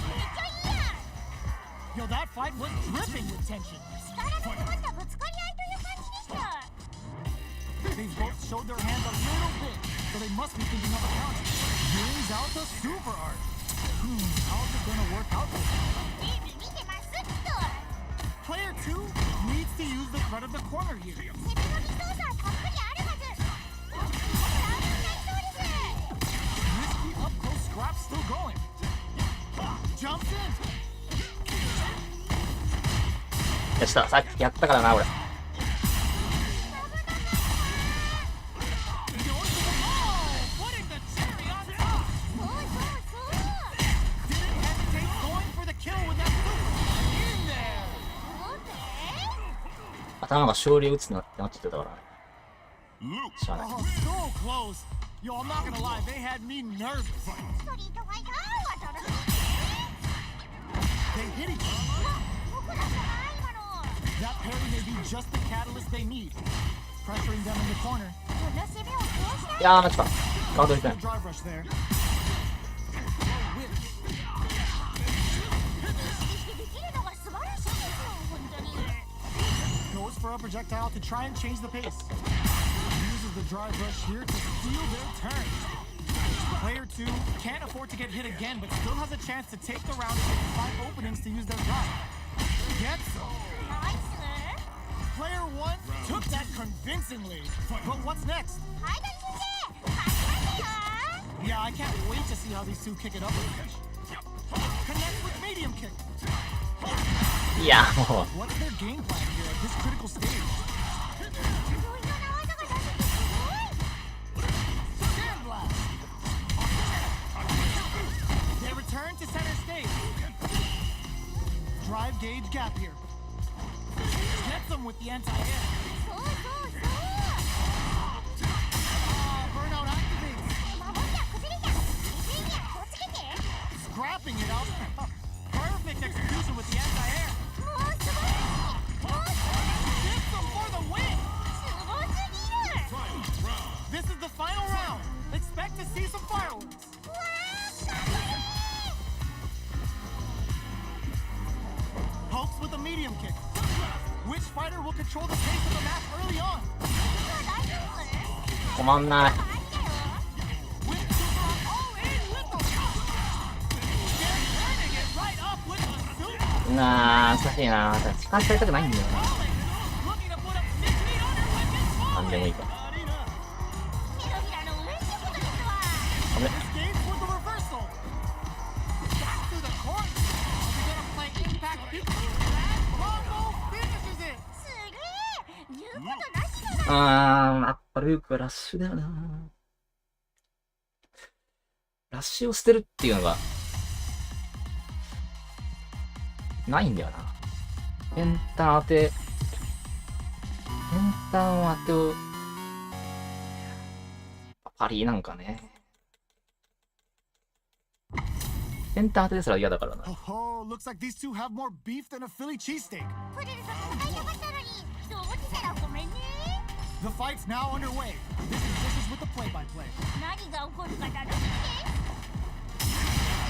S4: めっちゃいいやん。
S2: Yo, that fight was dripping with tension.
S4: 力の詰まったぶつかり合いという感じでした。
S2: They've both showed their hands a little bit, so they must be thinking of a counter. Brings out the super art. How's it gonna work out for them?
S4: テレビ見てますっと。
S2: Player 2 needs to use the threat of the corner here.
S4: 攻めのリソースはたっぷりあるはず。ここラウンドになりそうです。
S2: Risky up close scrap still going. Jumps in.
S3: やしたさっきやったからな俺
S2: Goes to the ball, putting the cherry on top.
S4: そうそうそう。
S2: Didn't hesitate going for the kill with that super. In there.
S4: オーケー。
S3: 頭が勝利打つなってなっちゃってたからね
S1: Luke.
S3: しゃあない
S2: Oh, so close. Yo, I'm not gonna lie, they had me nervous.
S4: ストリートファイターは楽しみ。
S2: They hit each other.
S4: 僕だったな今の。
S2: That parry may be just the catalyst they need. Pressuring them in the corner.
S4: この攻めを通したい。
S3: いやー間違ったカウントできな
S2: Good
S3: い
S2: drive rush there.
S4: 意識できるのが素晴らしいですよ本当に。
S2: Goes for a projectile to try and change the pace. Uses the drive rush here to steal their turn. Player 2 can't afford to get hit again, but still has a chance to take the round and find openings to use their drive. Gets them.
S4: ナイス。
S2: Player 1 took that convincingly. But what's next?
S4: はいだ先生勝ちますよ。
S2: Yeah, I can't wait to see how these two kick it up a bit. Connect with medium kick.
S3: いやもう
S2: What's their game plan here at this critical stage?
S4: いろいろな技が出せてすごい。
S2: Sand blast. They return to center stage. Drive gauge gap here. Gets them with the anti-air.
S4: そうそうそう。
S2: Burnout activates.
S4: 守りは崩れた。水には気をつけて。
S2: Scrapping it out. Perfect execution with the anti-air.
S4: もう素晴らしい。もう素晴らしい。
S2: Gets them for the win.
S4: すごすぎる。
S2: Dragon kick. Which fighter will control the pace of the match early on?
S3: 止まんない。
S2: With super all in with the They're turning it right up with the super.
S3: 難しいな。時間使いたくないんだよな。
S2: Looking to put up 6 feet under with this
S3: なんでもいいか。 危ね。
S2: escape with the reversal. Back to the court. Are we gonna play impact beat? Combo finishes it.
S3: やっぱルークはラッシュだよな。ラッシュを捨てるっていうのがないんだよな。ペンタン当て、ペンタンを当てをパリなんかね。ペンタン当てですら嫌だからな。
S2: Oh, looks like these two have more beef than a Philly cheesesteak. The fight's now underway. This is with the play-by-play.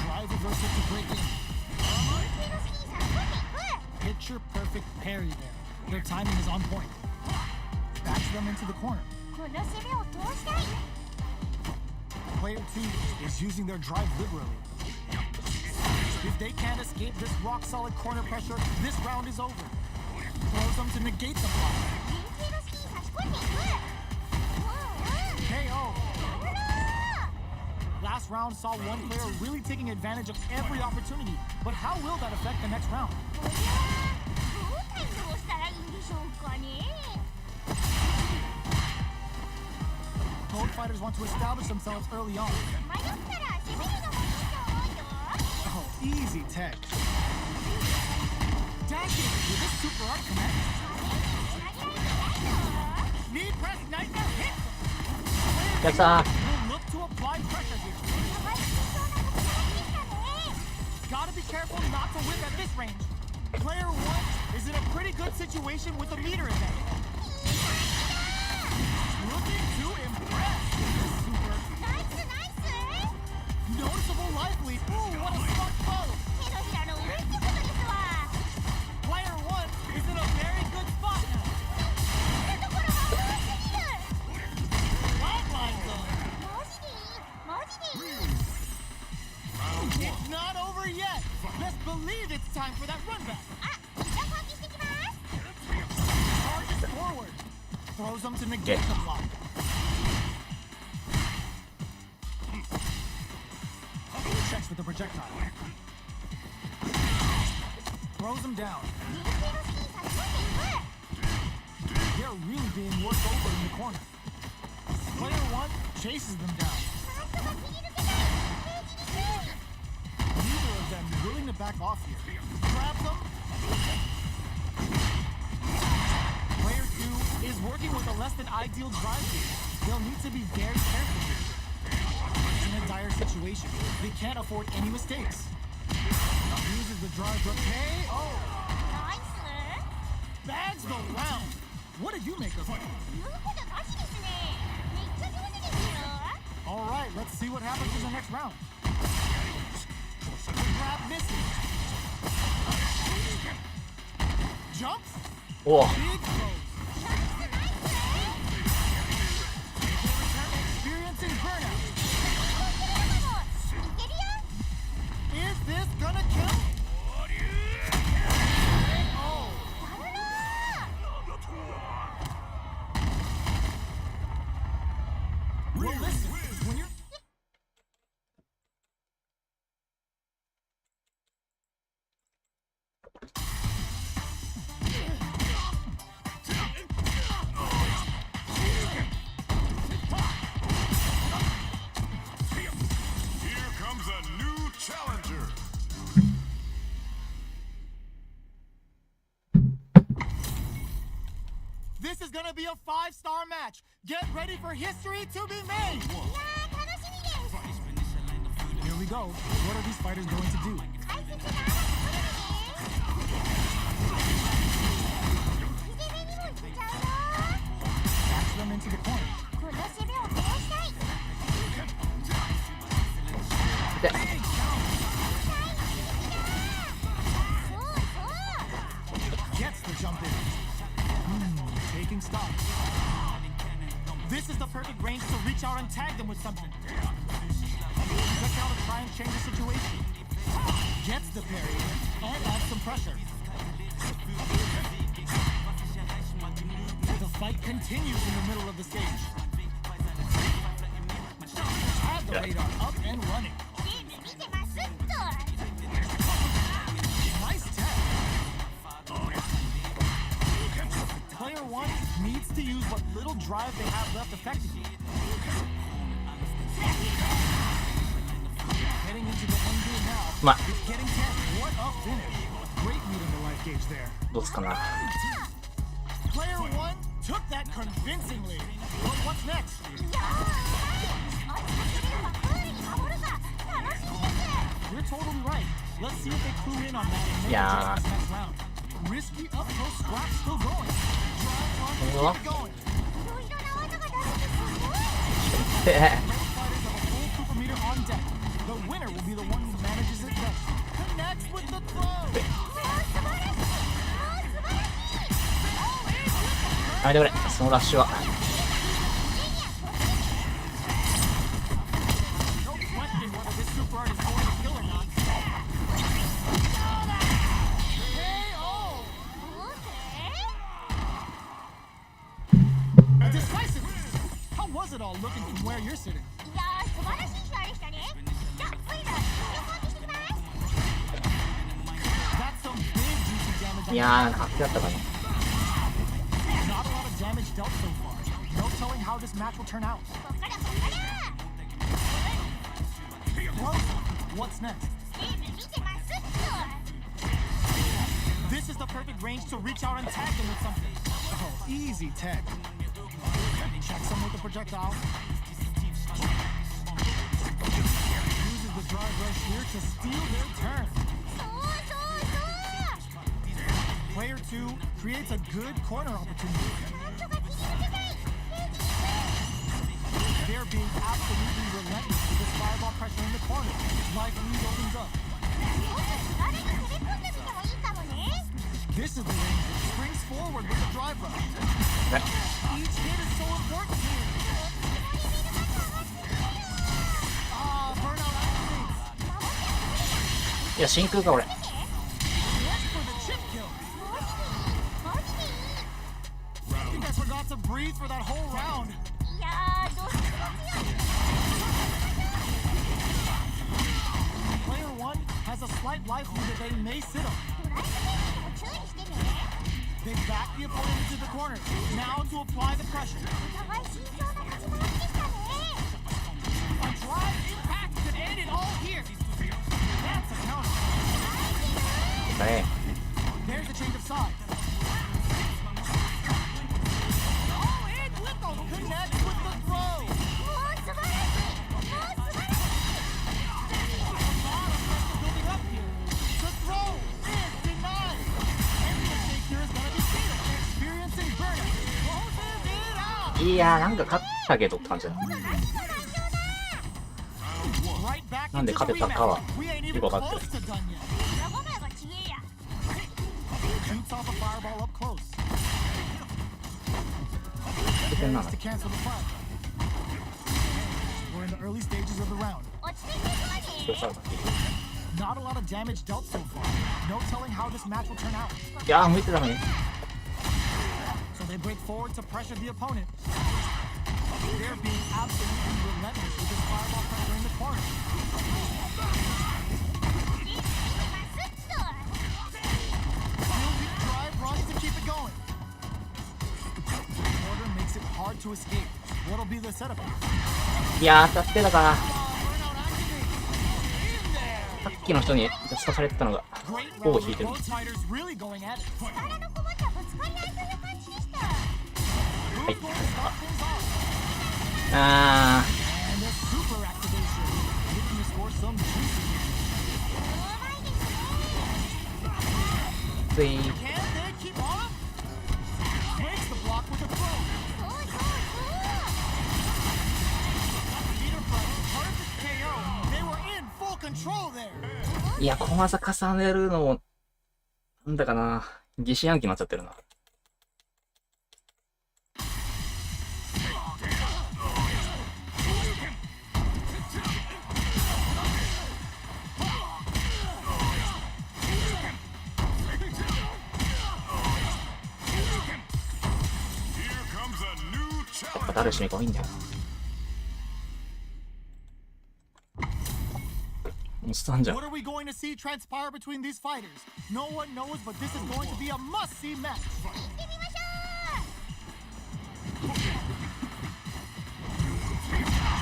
S2: Drive reversal to break in. Picture perfect parry there. Their timing is on point. Backs them into the corner. Player 2 is using their drive liberally. If they can't escape this rock-solid corner pressure, this round is over. Throws them to negate the block. KO. Last round saw one player really taking advantage of every opportunity, but how will that affect the next round? Both fighters want to establish themselves early on. Oh, easy tech. Dashing with this super art connect. Knee press nightmare hit.
S3: やったー。
S2: Will look to apply pressure here. Gotta be careful not to whip at this range. Player 1 is in a pretty good situation with the meter advantage. Looking to impress with this super. Noticeable life lead. Ooh, what a smart blow. Player 1 is in a very good spot now. Flatline though. It's not over yet. Best believe it's time for that run back. Charges forward. Throws them to negate the block. Checks with the projectile. Throws them down. They're really being worked over in the corner. Player 1 chases them down. Neither of them willing to back off here. Grabs them. Player 2 is working with a less than ideal drive here. They'll need to be very careful here. In a dire situation, they can't afford any mistakes. Uses the drive for KO. Bags the round. What did you make of it? All right, let's see what happens in the next round. The grab misses. Jumps.
S3: おお。
S2: Big throws. Experiencing burnout. Is this gonna kill? Oh. Well, listen, when you're...
S1: Here comes a new challenger.
S2: This is gonna be a 5-star match. Get ready for history to be made. Here we go. What are these fighters going to do? Backs them into the corner.
S3: で、
S2: Gets tag them with something. Look out to try and change the situation. Gets the parry and adds some pressure. The fight continues in the middle of the stage. Had the radar up and running.
S4: ゲーム見てますっと。
S2: Nice tag. Player 1 needs to use what little drive they have left effectively. Heading into the end game now.
S3: まあ
S2: It's getting tense. What a finish. Great reading the life gauge there.
S3: どうすかな。
S2: Player 1 took that convincingly. But what's next?
S4: いやー、落ちてくれるわプールに守るか。楽しみです。
S2: You're totally right. Let's see if they clue in on that and make
S3: Yeah.
S2: adjustments next round. Risky up close scrap still going. Drive on to keep it going.
S4: いろいろな技が出せてすごい。
S3: で
S2: Both fighters have a full super meter on deck. The winner will be the one who manages it best. Connects with the throw.
S4: もう素晴らしい。もう素晴らしい。
S3: あれで俺そのラッシュは
S2: No question whether this super art is going to kill or not. KO! A decisive. How was it all looking from where you're sitting?
S4: いやー、素晴らしい試合でしたね。じゃあ、プイラー、予想してきます。
S2: That's some big juicy damage.
S3: いやー勝手だったかな。
S2: Not a lot of damage dealt so far. No telling how this match will turn out.
S4: こっからこっから。
S2: Well, what's next?
S4: ゲーム見てますっと。
S2: This is the perfect range to reach out and tag them with something. Oh, easy tag. Checks them with the projectile. Uses the drive rush here to steal their turn.
S4: そうそうそう。
S2: Player 2 creates a good corner opportunity.
S4: なんとか切り抜けたい。
S2: They're being absolutely relentless with this fireball pressure in the corner. Life lead opens up.
S4: もっと気軽に攻め込んでみてもいいかもね。
S2: This is the range that springs forward with the drive rush. Each hit is so important here. Ah, burnout activates.
S3: いや真空か俺。
S2: Went for the chip kill.
S4: マジでいい。
S2: I think I forgot to breathe for that whole round.
S4: いやー、どっちも強い。
S2: Player 1 has a slight life lead that they may sit on.
S4: ドライブゲームにも注意してね。
S2: They back the opponent into the corner. Now to apply the pressure.
S4: お互い慎重な立ち回りでしたね。
S2: A drive impact could end it all here. That's a counter.
S3: だね。
S2: There's a change of sides. Oh, and Whipple connects with the throw.
S4: もう素晴らしい。もう素晴らしい。
S2: A lot of pressure building up here. The throw is denied. Every mistake here is gonna be fatal. Experiencing burnout. Closes it out.
S3: いやーなんか勝ったけどって感じだ。
S2: Right back
S3: なんで
S2: into
S3: 勝
S2: the
S3: てたかは
S2: rematch. We ain't
S3: よ
S2: even
S3: くわかって
S2: close
S3: る。
S2: to done yet.
S4: ラゴメがちげえや。
S2: Shoots off a fireball up close.
S3: 出てんな
S2: Carries to cancel the fire. We're in the early stages of the round.
S4: 落ち着いていくわね。
S3: どうしたの。
S2: Not a lot of damage dealt so far. No telling how this match will turn out.
S3: いやー向いてたのに。
S2: So they break forward to pressure the opponent. They're being absolutely relentless with this fireball pressure in the corner.
S4: ゲーム見てますっと。
S2: Real weak drive runs to keep it going. The order makes it hard to escape. What'll be the setup?
S3: いやー当たってたか。
S2: Burnout activates. In there.
S3: さっきの人にジャストされてたのが
S2: Great
S3: ほぼ
S2: round
S3: 引い
S2: with
S3: てる。
S2: both fighters really going at it.
S4: 力のこもったぶつかり合いという感じでした。
S2: Who's going to start things off?
S3: あ
S2: And a super activation. Looking to score some juicy.
S4: うまいですね。
S3: ーつい
S2: Can they keep on? Breaks the block with a throw.
S4: そうそうそう。
S2: Peter Price, perfect KO. They were in full control there.
S3: いや小技重ねるのもなんだかな疑心暗鬼になっちゃってるな。ダルシに怖いんだよ。モンスターじゃん。
S2: What are we going to see transpire between these fighters? No one knows, but this is going to be a must-see match.
S4: 行ってみましょ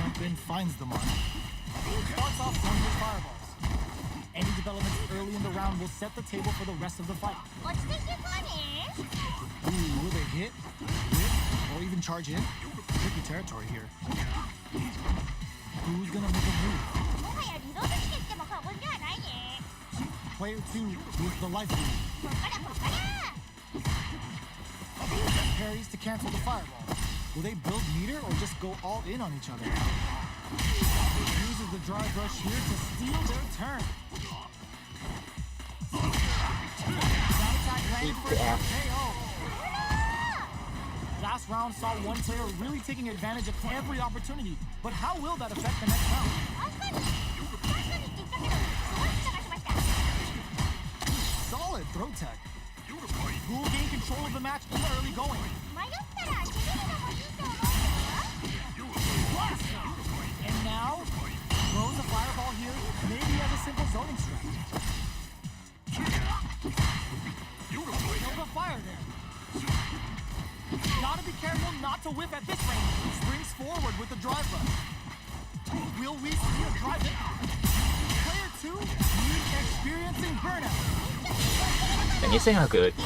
S2: Jump in finds the mark. Starts off throwing with fireballs. Any developments early in the round will set the table for the rest of the fight.
S4: う。落ち着いてこうね。
S2: Ooh, will they hit, whip, or even charge in? Tricky territory here. Who's gonna make a move?
S4: もはやリロードしてきても過言ではないね。
S2: Player 2 with the life lead.
S4: こっからこっから。
S2: Parries to cancel the fireball. Will they build meter or just go all in on each other? Uses the dry brush here to steal their turn. That attack landed for a KO. Last round saw one player really taking advantage of every opportunity, but how will that affect the next round?
S4: 確かにって言ったけど、すごい探しました。
S2: Solid throw tech. Who will gain control of the match in the early going?
S4: 迷ったら決めるのもいいと思うよ。
S2: And now, throws a fireball here, maybe as a simple zoning strategy. Nova fire there. Gotta be careful not to whip at this range. Springs forward with the drive rush. Will we see a drive hit? Player 2 needs experiencing burnout.
S3: 2400チ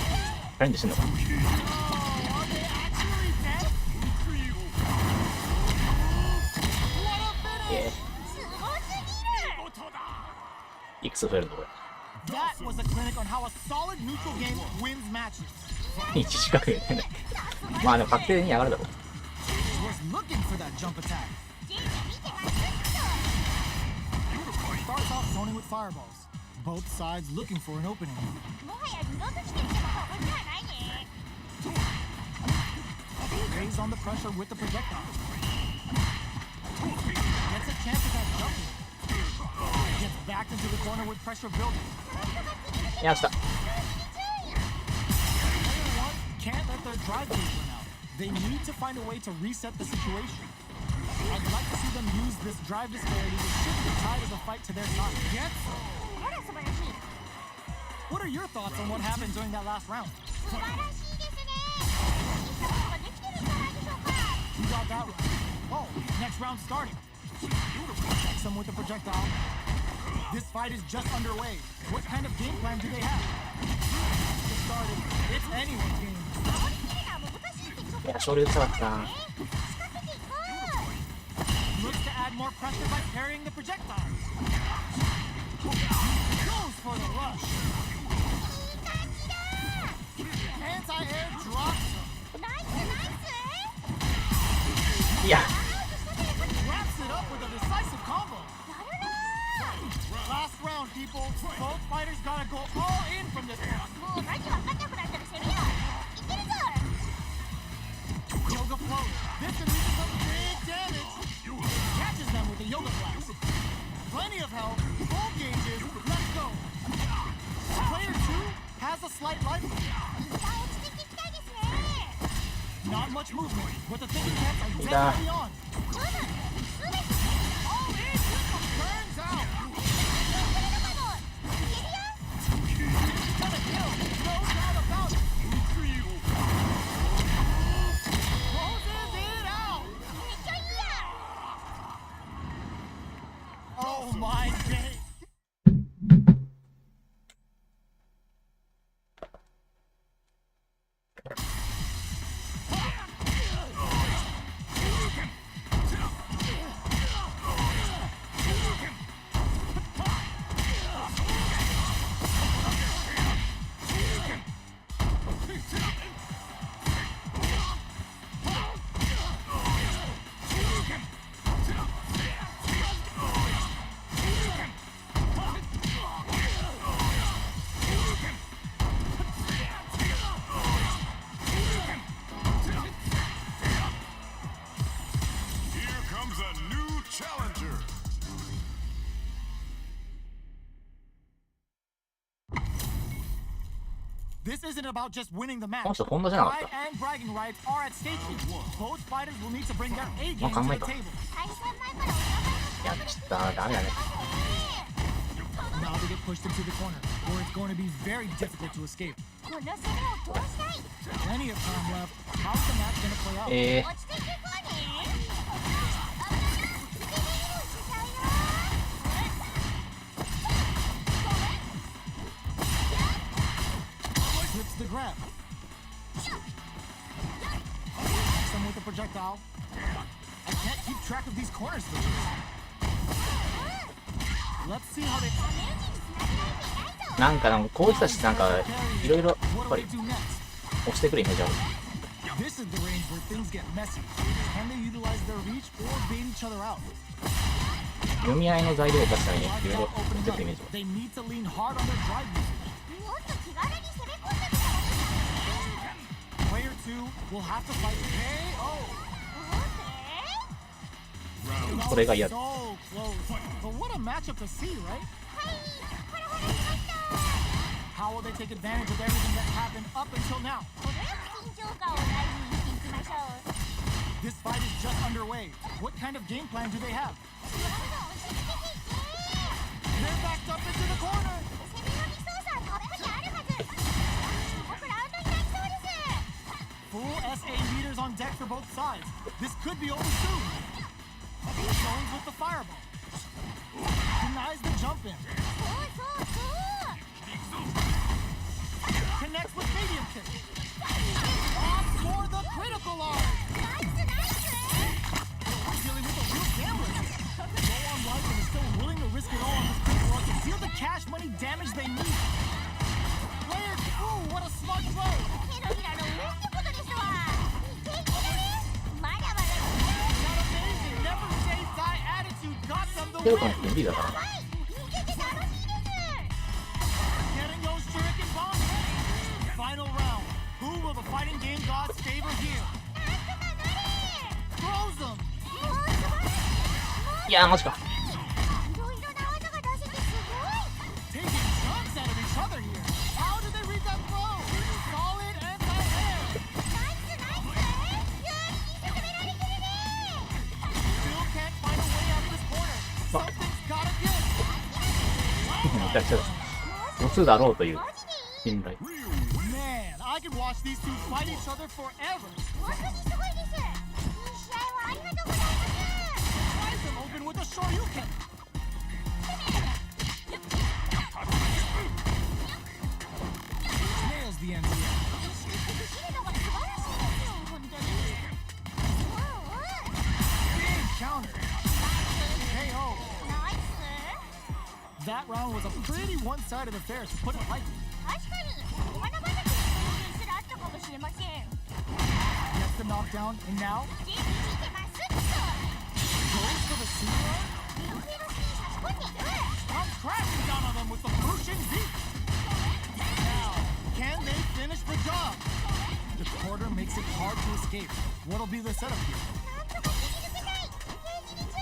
S3: ャレンジしてんのかな。
S2: Oh, are they actually dead? What a finish!
S3: え
S4: すごすぎる。
S3: いくつ増えるのこれ。
S2: That was a clinic on how a solid neutral game wins matches.
S3: 1時間ね。まあでも確定に上がるだろう。
S2: Was looking for that jump attack.
S4: ジェイジ見てます。
S2: Starts off zoning with fireballs. Both sides looking for an opening.
S4: もはやリロードしてきても過言ではないね。
S2: Lays on the pressure with the projectile. Gets a chance at that jumping. Gets backed into the corner with pressure building.
S3: いや、した。
S2: Player 1 can't let their drive gauge run out. They need to find a way to reset the situation. I'd like to see them use this drive disparity to shift the tide of the fight to their side. Gets.
S4: ほら素晴らしい。
S2: What are your thoughts on what happened during that last round?
S4: 素晴らしいですね。いいことができてるんじゃないでしょうか。
S2: You got that one. Oh, next round starting. Protects them with the projectile. This fight is just underway. What kind of game plan do they have? Just started. It's anyone's game.
S4: 守りきるのは難しいってちょっと
S3: いや、勝利打ちたかったな。
S4: 仕掛けていこう。
S2: Looks to add more pressure by parrying the projectile. Goes for the rush.
S4: いい感じだ。
S2: Anti-air drops him.
S4: ナイスナイス。
S3: いや、
S4: アウトしたね。
S2: Wraps it up with a decisive combo.
S4: やるな
S2: Last round, people. Both fighters gotta go all in from this point.
S4: ー。もう何わかんなくなったら攻めよう。いけるぞ。
S2: Yoga flow. This can lead to some big damage. Catches them with a yoga blast. Plenty of health. Full gauges. Let's go. Player 2 has a slight life.
S4: 一旦落ち着いていきたいですね。
S2: Not much movement, but the thinking caps are
S3: Yeah.
S2: definitely on.
S4: そうだ。そうです。
S2: All in. Turns out.
S4: これのかも。いけるよ。
S2: Gonna kill. No doubt about it. Closes it out.
S4: めっちゃいいや。
S2: Oh my day. This isn't about just winning the
S3: この
S2: match.
S3: 人ホンダじゃなかっ
S2: Pride
S3: た。
S2: and bragging rights are at stake here. Both fighters will need to bring their A
S3: もう
S2: game
S3: 考
S2: to
S3: え
S2: the
S3: か。
S2: table.
S4: 対戦前からお互いの
S3: やっちったダメだね。
S2: Now they get pushed into the corner, where it's going to be very difficult to escape.
S4: この攻めを通したい。
S2: Plenty of time left. How's the match going to play out?
S4: 落ちていくわね。攻めにもしちゃうよ。
S2: Flips the grab. Some with the projectile. I can't keep track of these corner switches. Let's see how they
S4: ダメージにつなげられていないぞ。
S3: なんかでもこういう人たちなんかいろいろやっ
S2: What
S3: ぱ
S2: do
S3: り
S2: they do next?
S3: 押してくるイメージある。
S2: This is the range where things get messy. Can they utilize their reach or bait each other out?
S3: 読み合いの材料を出すためにい
S2: Watch
S3: ろいろ
S2: out
S3: 押して
S2: opening
S3: く
S2: up.
S3: るイメージある。
S2: They need to lean hard on their drive usage.
S4: もっと気軽に攻め込んでみたらいい。
S2: Player 2 will have to fight KO.
S3: これが嫌だ。
S2: So close. But what a matchup to see, right?
S4: はいほらほら来ました。
S2: How will they take advantage of everything that happened up until now?
S4: これ緊張感を大事にしていきましょう。
S2: This fight is just underway. What kind of game plan do they have?
S4: どんどん押し付けていって。
S2: They're backed up into the corner.
S4: 攻めの理想さはトップにあるはず。僕らアウトになりそうです。
S2: Full SA meters on deck for both sides. This could be over soon. Jones with the fireball. Denies the jump in.
S4: そうそうそう。
S2: Connects with medium kick. Off for the critical arm.
S4: ナイスナイス。
S2: We're dealing with a real gambler here. Low on life and is still willing to risk it all on this critical arm to deal the cash money damage they need. Player 2, what a smart play.
S4: 手のひらの上ってことですわ。いけいけだね。まだまだ。
S2: That amazing, never say die attitude got them the
S3: テロカの
S2: win.
S3: 人リーダーだから。
S4: はい、いけて楽しいです。
S2: Getting those shuriken bombs. Final round. Who will the fighting game gods favor here?
S4: なんとかなれ。
S2: Throws them.
S4: もう素晴らしい。
S3: いやーマジか。
S4: いろいろな技が出せてすごい。
S2: Taking shots out of each other here. How did they read that throw? Solid anti-air.
S4: ナイスナイス。有利に進められてるね。
S2: Still can't find a way out of this corner. Something's gotta give.
S3: めちゃくちゃだ。押すだろうという
S4: マジでいい。
S3: 信頼。
S2: Man, I could watch these two fight each other forever.
S4: 本当にすごいです。いい試合をありがとうございます。
S2: Tries them open with a shoryuken. Nails the end.
S4: 意識的に切るのが素晴らしいですよ、本当に。
S2: Big counter. KO.
S4: ナイス。
S2: That round was a pretty one-sided affair, to put it lightly.
S4: 確かに今のまでの経験すらあったかもしれません。
S2: Gets the knockdown, and now
S4: 準備してますっと。
S2: goes for the super arm.
S4: 手のひらに差し込んでいく。
S2: Comes crashing down on them with the pushing beat. Now, can they finish the job? The quarter makes it hard to escape. What'll be the setup here?
S4: なんとか切り抜けたい。ケージに注意。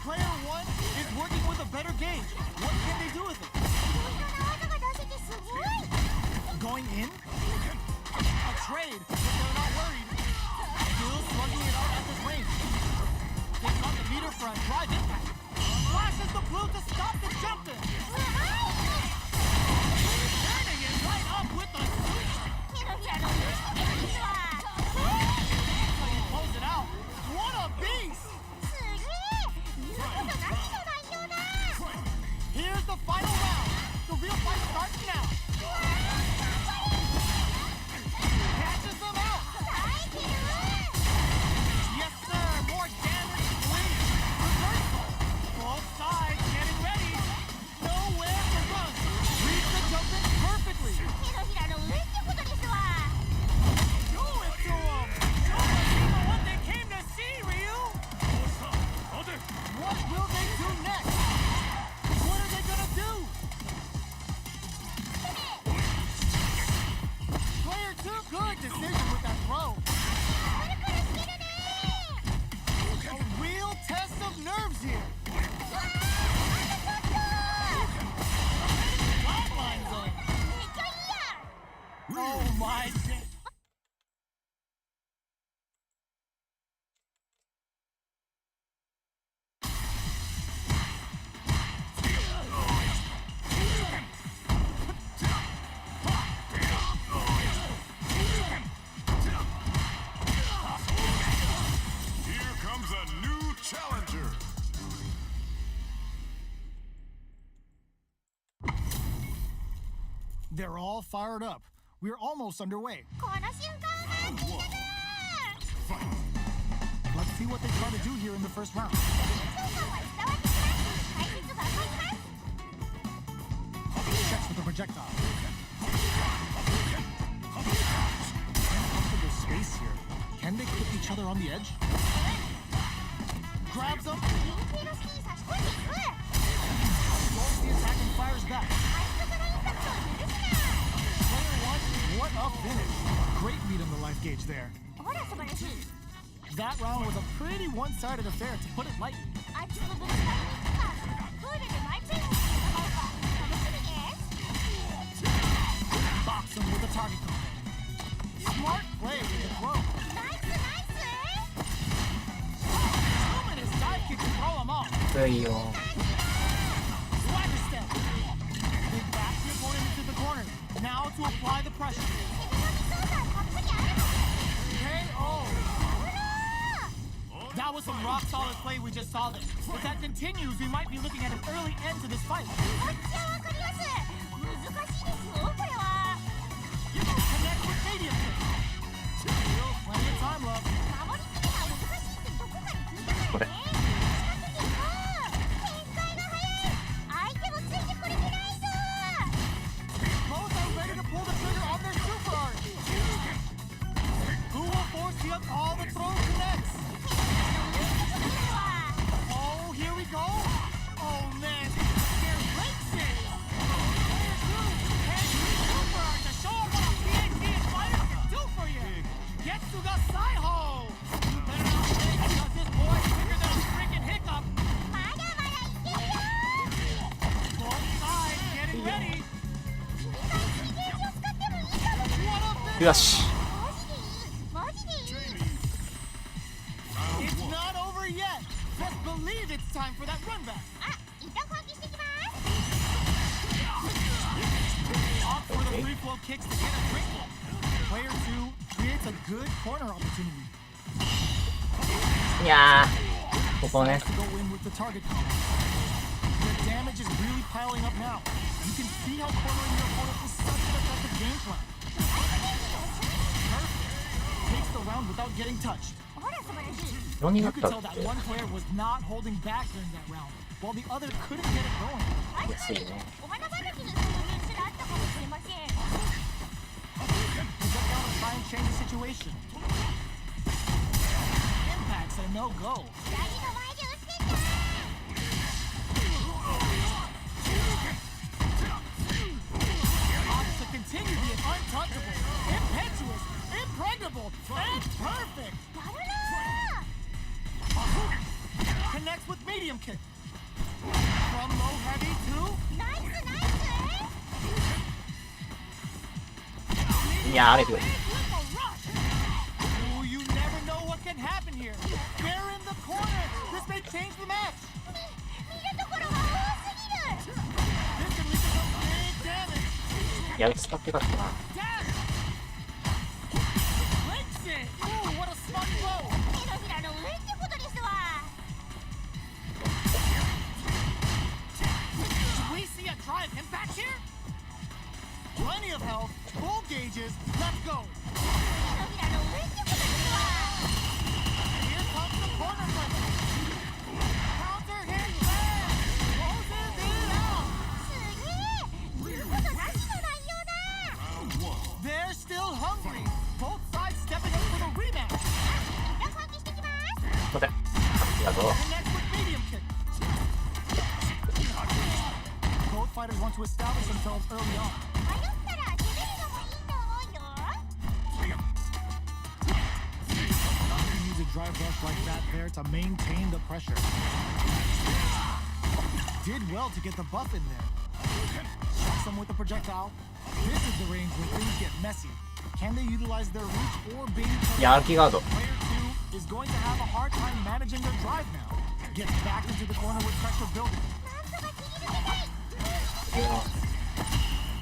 S2: Player 1 is working with a better gauge. What can they do with it?
S4: いろいろな技が出せてすごい。
S2: Going in? A trade, but they're not worried. Still slugging it out at this range. Gets on the meter for a drive impact. Flashes the blue to stop the jumping. Turning it right up with a sweep.
S4: 手のひらの上ですわ。
S2: So you close it out. What a beast!
S4: すげえ。言うことなしの代表だ。
S2: Here's the final round. The real fight starts now. Catches them out.
S4: 耐えてる。
S2: Yes, sir. More damage, please. Reversal. Both sides getting ready. No They're all fired up. We're almost underway.
S4: この瞬間が来たぞ
S2: Let's see what they try to do here in the first round.
S4: 緊張感は伝わってきます解説頑張ります
S2: Checks with the projectile. Uncomfortable space here. Can they put each other on the edge? Grabs them.
S4: 人気の隙に差し込んでいく
S2: Absorbs the attack and fires back.
S4: 最初からインパクトを許すな
S2: Player one, what a finish. Great read on the life gauge there.
S4: ほら素晴らしい
S2: That round was a pretty one-sided affair, to put it lightly.
S4: あっちのぶつかりにかプールでマイペースに戦うか楽しみです
S2: Box him with a target card. Smart play with the throw.
S4: ナイスナイス
S2: Luminous dive kick to throw him off.
S3: ついよ。
S2: Swagger step. They back the opponent into the corner. Now to apply the pressure.
S4: 君の理想感たっぷりあるの
S2: KO. That was some rock-solid play we just saw there. If that continues, we might be looking at an early end to this fight.
S4: こっちはわかります難しいですよこれは
S2: Connect with Stadium kick. Still plenty of time left.
S4: 守りすぎは難しいってどこかに聞いたからね仕掛けていこう展開が早い相手もついてこれてないぞ
S2: Both are ready to pull the trigger on their super art. Who will force the up all the throw connects? Oh, here we go. Oh man, this is a scary breaks it. Player two, and super art to show them what a PhD in fighter can do for you. Getsuga Saiho. You better not say because this boy's bigger than a freaking hiccup.
S4: まだまだいけるよ
S2: Both sides getting ready.
S4: 君から水ゲージを使ってもいいかも
S2: What a finish.
S3: よし。
S4: マジでいいマジでいい
S2: It's not over yet. Just believe it's time for that run back.
S4: あ一旦換気してきます
S2: Off for the free flow kicks to get a quick one. Player two creates a good corner opportunity.
S3: いやー、ここね。
S2: To go in with the target counter. The damage is really piling up now. You can see how cornering your opponent is such an effective game plan. Perfect. Takes the round without getting touched.
S4: ほら素晴らしい
S3: 何にな
S2: You
S3: っ
S2: could
S3: た
S2: tell
S3: っ
S2: that
S3: け？
S2: one player was not holding back during that round, while the other couldn't get it going.
S4: 確かに
S3: 安いね。
S4: お花畑にそういう練習があったかもしれません
S2: Project out and try and change the situation. Impact's a no-go.
S4: ヤギの前で打ってんだ
S2: Opts to continue being untouchable, impetuous, impregnable, and perfect.
S4: やるな
S2: Connects with medium kick. From low heavy to
S4: ナイスナイス
S3: いやー、あれく。
S2: with a rush. Ooh, you never know what can happen here. They're in the corner. This may change the match.
S4: 見るところが多すぎる
S2: This can lead to some big damage.
S3: いや、使ってよかったな。
S2: Dash. Links it. Ooh, what a smart blow.
S4: 手のひらの上ってことですわ
S2: Do we see a drive impact here? Plenty of health, full gauges. Let's go.
S4: 手のひらの上ってことですわ
S2: Here comes the corner pressure. Counter hit back. Closes it out.
S4: すげえ言うことなしの内容だ
S2: They're still hungry. Both sides stepping up for the rematch.
S4: 一旦換気してきます
S3: すいません。ありがとう。
S2: Connects with medium kick. Both fighters want to establish themselves early on.
S4: 迷ったら攻めるのもいいと思うよ
S2: You need a drive rush like that there to maintain the pressure. Did well to get the buff in there. Shocks them with the projectile. This is the range where things get messy. Can they utilize their reach or bait each
S3: い
S2: other?
S3: や、アーキーガード。
S2: Player two is going to have a hard time managing their drive now. Gets back into the corner with pressure building.
S4: なんとか切り抜けたい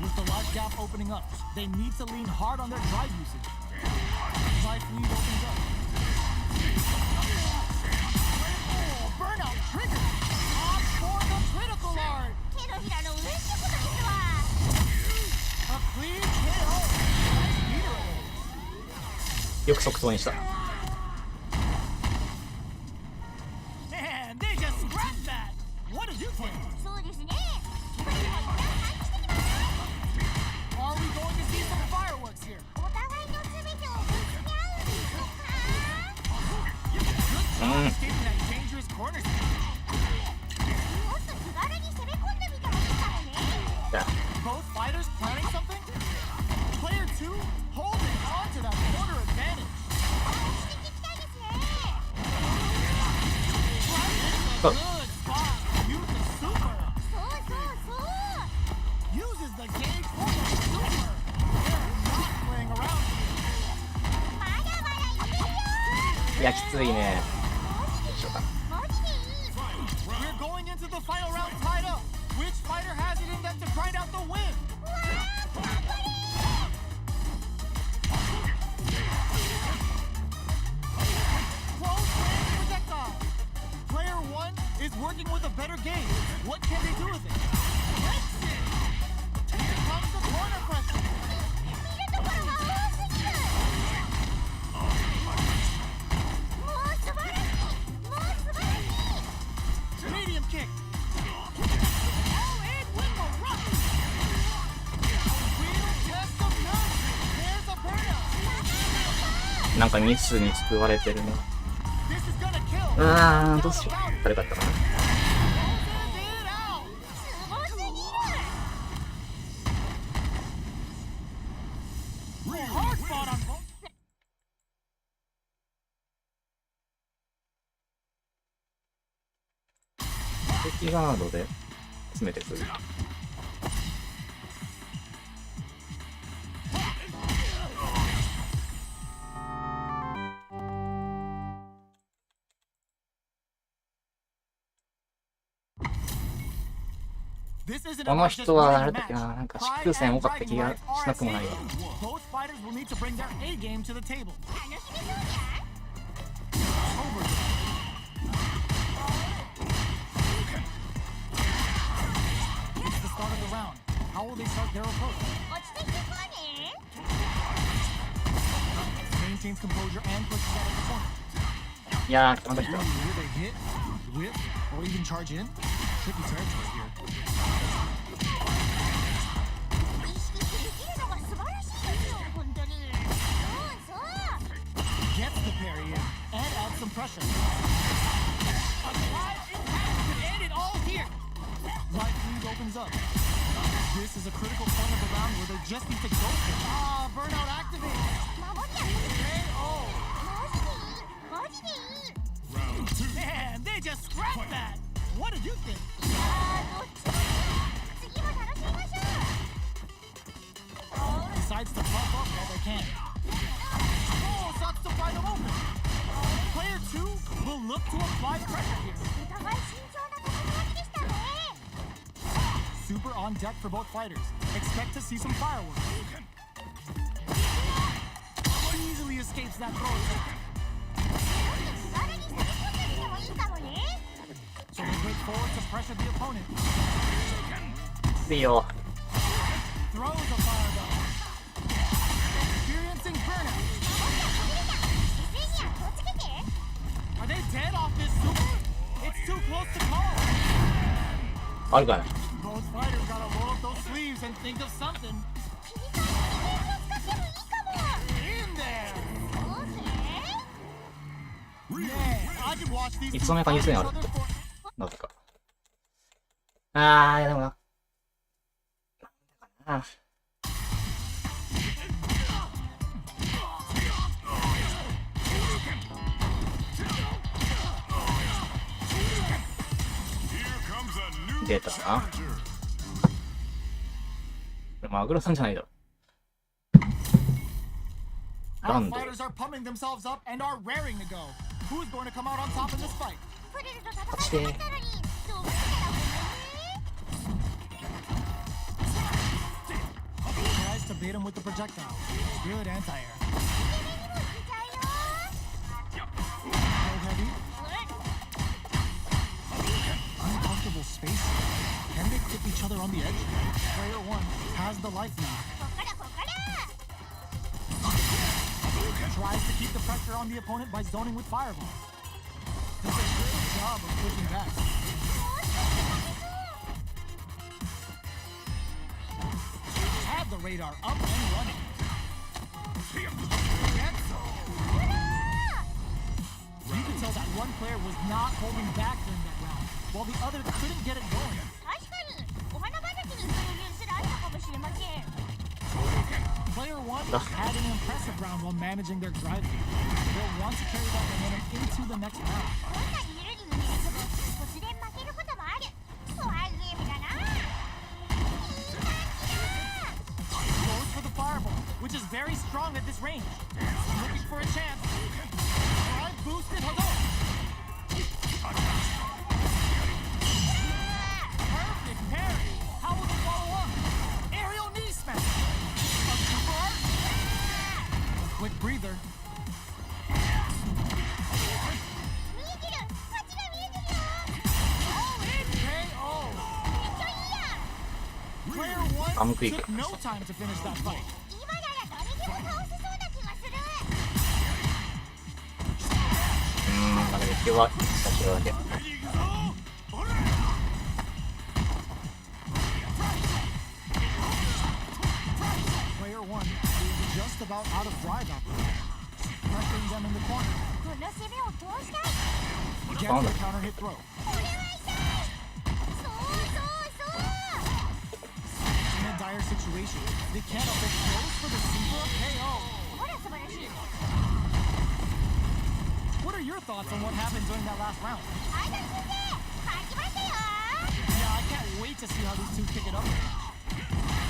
S2: With the large gap opening up, they need to lean hard on their drive usage. Life lead opens up. Oh, burnout trigger! On for the critical art!
S4: 手のひらの上ってことですわ
S2: A
S3: よく即答にした。
S2: Man, they just scrapped that. What did you think?
S4: そうですね。これでは一旦換気してきます。
S2: Are we going to see some fireworks here?
S4: お互いの全てをぶつけ合うんでしょうか。
S2: Escaping that dangerous corner.
S4: もっと気軽に攻め込んでみたらいいかもね。
S3: じゃあ
S2: Both fighters planning something? Player 2 holding on to that corner advantage.
S4: していきたいですね。
S2: Good spot. Use the super.
S4: そうそうそう。
S2: Uses the gauge for the super. They're not playing around.
S4: まだまだいけるよ。
S3: いやきついね。どうしようか。
S4: マジでいい。
S2: We're going into the final round tied up. Which fighter has it in them to grind out the win?
S4: うわー、頑張れ。
S2: Close range projectile. Player 1 is working with a better game. What can they do with it? Breaks it. Here comes the corner pressure.
S4: 見るところが多すぎる。もう素晴らしい。もう素晴らしい。
S2: Medium kick. Oh, and with the rush. Real test of nerve. There's a burnout.
S3: なんかミスに救われてるな。
S2: This is gonna kill.
S3: うわーどうしよう。悪かったかな。
S2: Closes it out.
S4: すごすぎる。
S2: Hard fought on both.
S3: 敵ガードで詰めてくる。
S2: This isn't
S3: こ
S2: about
S3: の
S2: just
S3: 人は
S2: winning
S3: あ
S2: a
S3: れだっけ
S2: match.
S3: な、なんか
S2: Pride
S3: 疾風戦
S2: and
S3: 多かった気
S2: bragging
S3: が
S2: rights
S3: しなくもないわ。
S2: Both fighters will need to bring their A game to the table.
S4: 楽しみそうじゃん。
S2: It's the start of the round. How will they start their approach?
S4: 落ち着いていこうね。
S2: Maintains composure and pushes out of the corner.
S3: いやーまた来た。
S2: Will they hit, whip, or even charge in? Tricky territory here.
S4: 意識してできるのが素晴らしいですよ、本当に。そうそう。
S2: Gets the parry in and adds some pressure. A live impact could end it all here. Right lead opens up. This is a critical point of the round where they just need to go for it. Ah, burnout activated.
S4: 守りやすい。
S2: KO.
S4: マジでいい。マジでいい。
S1: Round 2.
S2: Man, they just scrapped that. What did you think?
S4: いやー、どっちも次も楽しみましょう。
S2: Decides to pop up while they can. Oh, starts to pry them open. Player 2 will look to apply pressure here.
S4: お互い慎重な立ち回りでしたね。
S2: Super on deck for both fighters. Expect to see some fireworks. Easily escapes that throw.
S4: 気軽に攻め込んでみてもいいかもね。
S2: So they break forward to pressure the opponent.
S3: いいよ。
S2: Throws a fireball. Experiencing burnout.
S4: 姿勢には気をつけて。
S2: Are they dead off this super? It's too close to call.
S3: あるかね。
S2: Both fighters gotta roll up those sleeves and think of something.
S4: 切り替えてディフェンスを使ってもいいかも。
S2: In there.
S4: そうね。
S2: Man, I could watch these
S3: い
S2: two
S3: つの間にか
S2: fight
S3: 2000
S2: each
S3: ある
S2: other
S3: って。
S2: for
S3: なぜか。あー、でもな。あ
S1: Here comes a new
S3: 出たな。
S1: challenger.
S3: これマグロさんじゃないだろ。
S2: Our
S3: Done.
S2: fighters are pumping themselves up and are raring to go. Who's going to come out on top in this fight?
S4: プリルと戦ってたのに、どうしてだもんね。
S2: Tries to bait him with the projectile. Good anti-air.
S4: いちゃうよ。
S2: Low heavy. Uncomfortable space. Can they clip each other on the edge? Player 1 has the life now.
S4: こっからこっから。
S2: Tries to keep the pressure on the opponent by zoning with fireball. Does a good job of pushing back. Had the radar up and running. You can tell that one player was not holding back during that round, while the other couldn't get it going.
S4: 確かにお花畑にそういうすらあったかもしれません。
S2: Player 1 had an impressive round while managing their drive feed. They'll want to carry that momentum into the next round.
S4: どんなにゆるりに見えても突然負けることもある。怖いゲームだな。いい感じだ。
S2: Goes for the fireball, which is very strong at this range. Looking for a chance. Drive boosted Hadouken. Perfect parry. How will they follow up? Aerial knee smash. A super art. A quick breather.
S4: 見えてる。勝ちが見えてるよ。
S2: All in KO.
S4: めっちゃいいやん。
S2: Player 1
S3: I'm quick.
S2: took no time to finish that fight.
S4: 今なら誰でも倒せそうな気がする。
S3: まだ今日は先ほどだけ。
S2: Player 1 is just about out of drive out there. Pressuring them in the corner.
S4: この攻めを通したい。
S2: Gets the counter hit throw.
S4: これは痛い。そうそうそう。
S2: In a dire situation, the candlestick goes for the super KO.
S4: ほら素晴らしい。
S2: What are your thoughts on what happened during that last round?
S4: 相田先生、勝ちましたよ。
S2: Yeah, I can't wait to see how these two pick it up.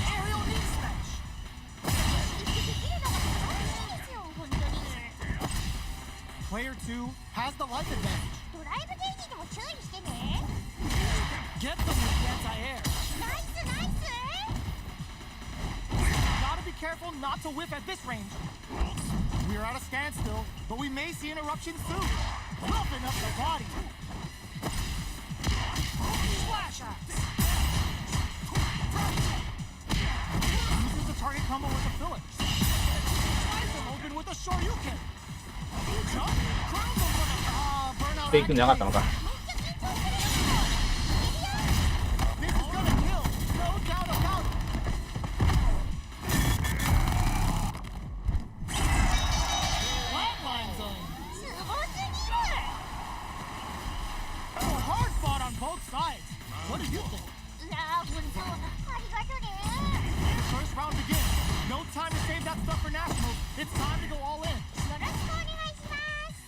S2: Aerial knee smash.
S4: できるのが素晴らしいですよ、本当に。
S2: Player 2 has the life advantage.
S4: ドライブゲージにも注意してね。
S2: Get them with the anti-air.
S4: ナイスナイス。
S2: Gotta be careful not to whiff at this range. We're at a standstill, but we may see an eruption soon. Roughing up the body. Splash axe. Uses the target combo with a filler. Tries them open with a Shoryuken. Jump. Crowns them with a burnout
S3: フェイクなかったのか。
S2: This is gonna kill. No doubt about it. Flatline zone.
S4: すごすぎる。
S2: Oh, hard fought on both sides. What do you think?
S4: いやー、本当ありがとね。
S2: The first round begins. No time to save that stuff for nationals. It's time to go all in.
S4: よろしくお願いします。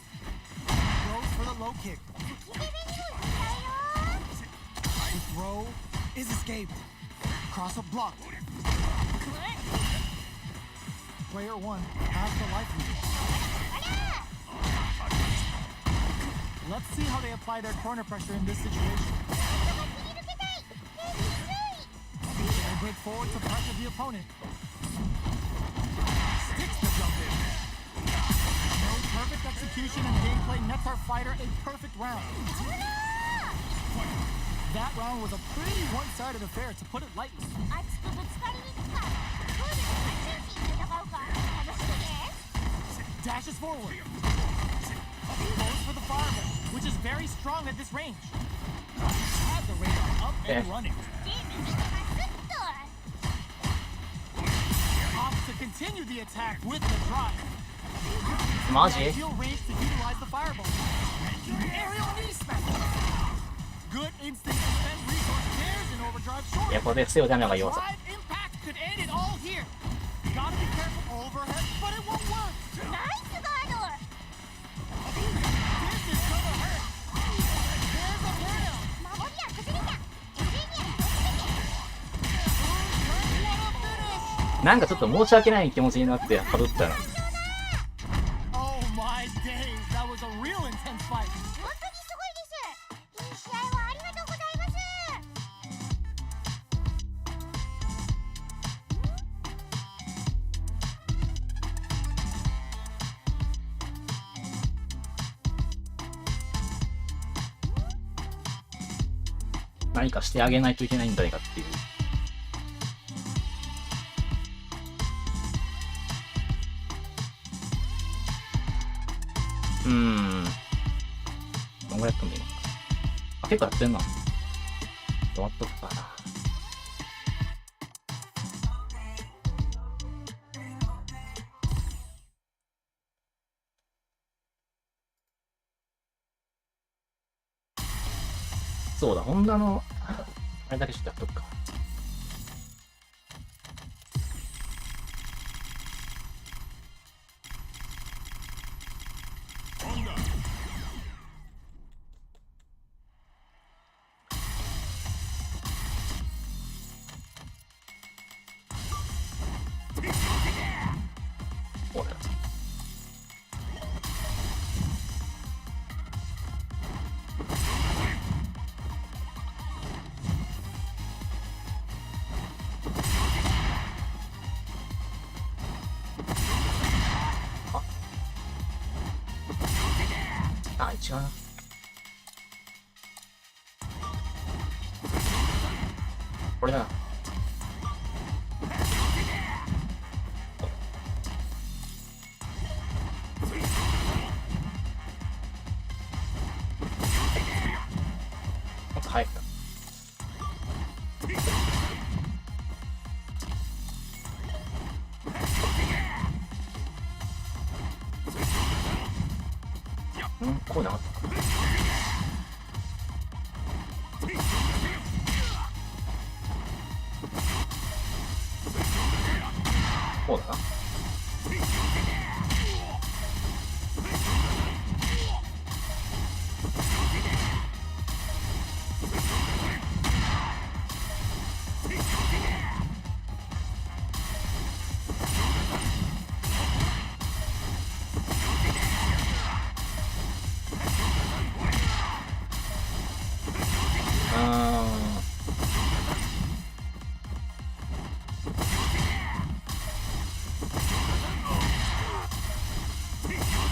S2: Goes for the low kick.
S4: 敵レベルを使えよ。
S2: The throw is escaped. Cross up blocked. Player 1 has the life lead.
S4: あら。
S2: Let's see how they apply their corner pressure in this situation.
S4: 人が切り抜けたい。ヘビー注意。
S2: They break forward to pressure the opponent. Sticks the jump in. No perfect execution and gameplay nets our fighter a perfect round.
S4: 危なー。
S2: That round was a pretty one-sided affair, to put it lightly.
S4: 熱くぶつかりに行くか。プールの最中心戦うか。楽しみです。
S2: Dashes forward. Goes for the fireball, which is very strong at this range. Had the radar up and running.
S4: ゲーム見てますっと。
S2: Opts to continue the attack with the drive.
S3: マジ？
S2: Ideal range to utilize the fireball. Aerial knee smash. Good instinct to spend resource pairs in overdrive
S3: い
S2: short.
S3: や、これで防ぐための要素。
S2: Drive impact could end it all here. Gotta be careful overhead, but it won't work.
S4: ナイスガード。
S2: This is gonna hurt. There's a burnout.
S4: 守りは崩れた。エレニア気をつけて。
S2: What a finish.
S3: なんかちょっと申し訳ない気持ちになってかぶったの。
S2: Oh my days, that was a real intense fight.
S4: 本当にすごいです。いい試合をありがとうございます。
S3: 何かしてあげないといけないんじゃないかっていう。どんぐらいやってもいいのか。あ、結構やってんな。終わっとくかな。そうだ、ホンダの、あれだけちょっとやっとくか。これ。あ、違うな。これだな。もっと早くだ。こうなかったか。こうだな。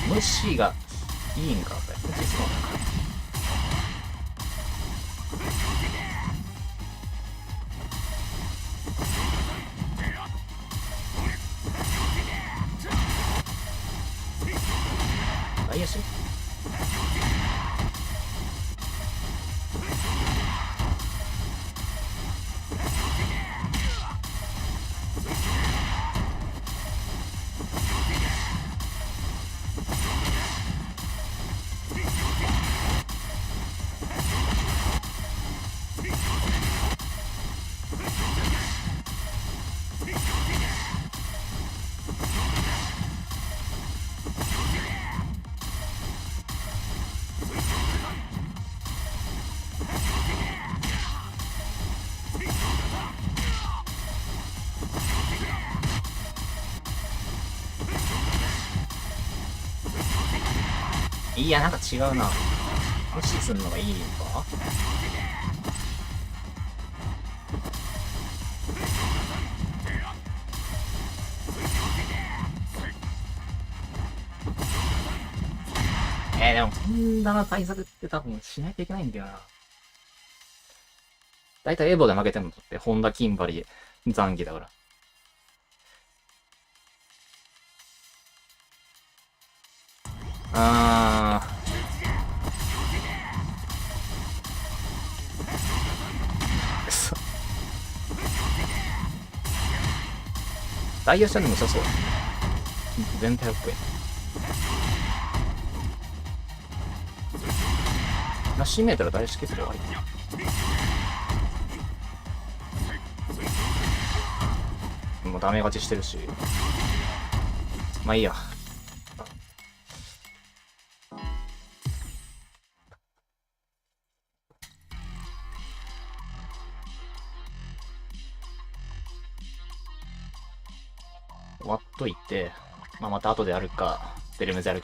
S3: 無視がいいんか、これ。無視そうなのか。外野手？いや、なんか違うな。無視するのがいいのか？でも、ホンダの対策って多分しないといけないんだよな。だいたいエボで負けてんのって、ホンダキンバリ残機だから。くそ。ダイヤ車でも良さそう。全体6円。ラッシュメートル大好きすればいい。もうダメ勝ちしてるし。まあいいや。終わっといて、まあまた後でやるか、ベルメズやる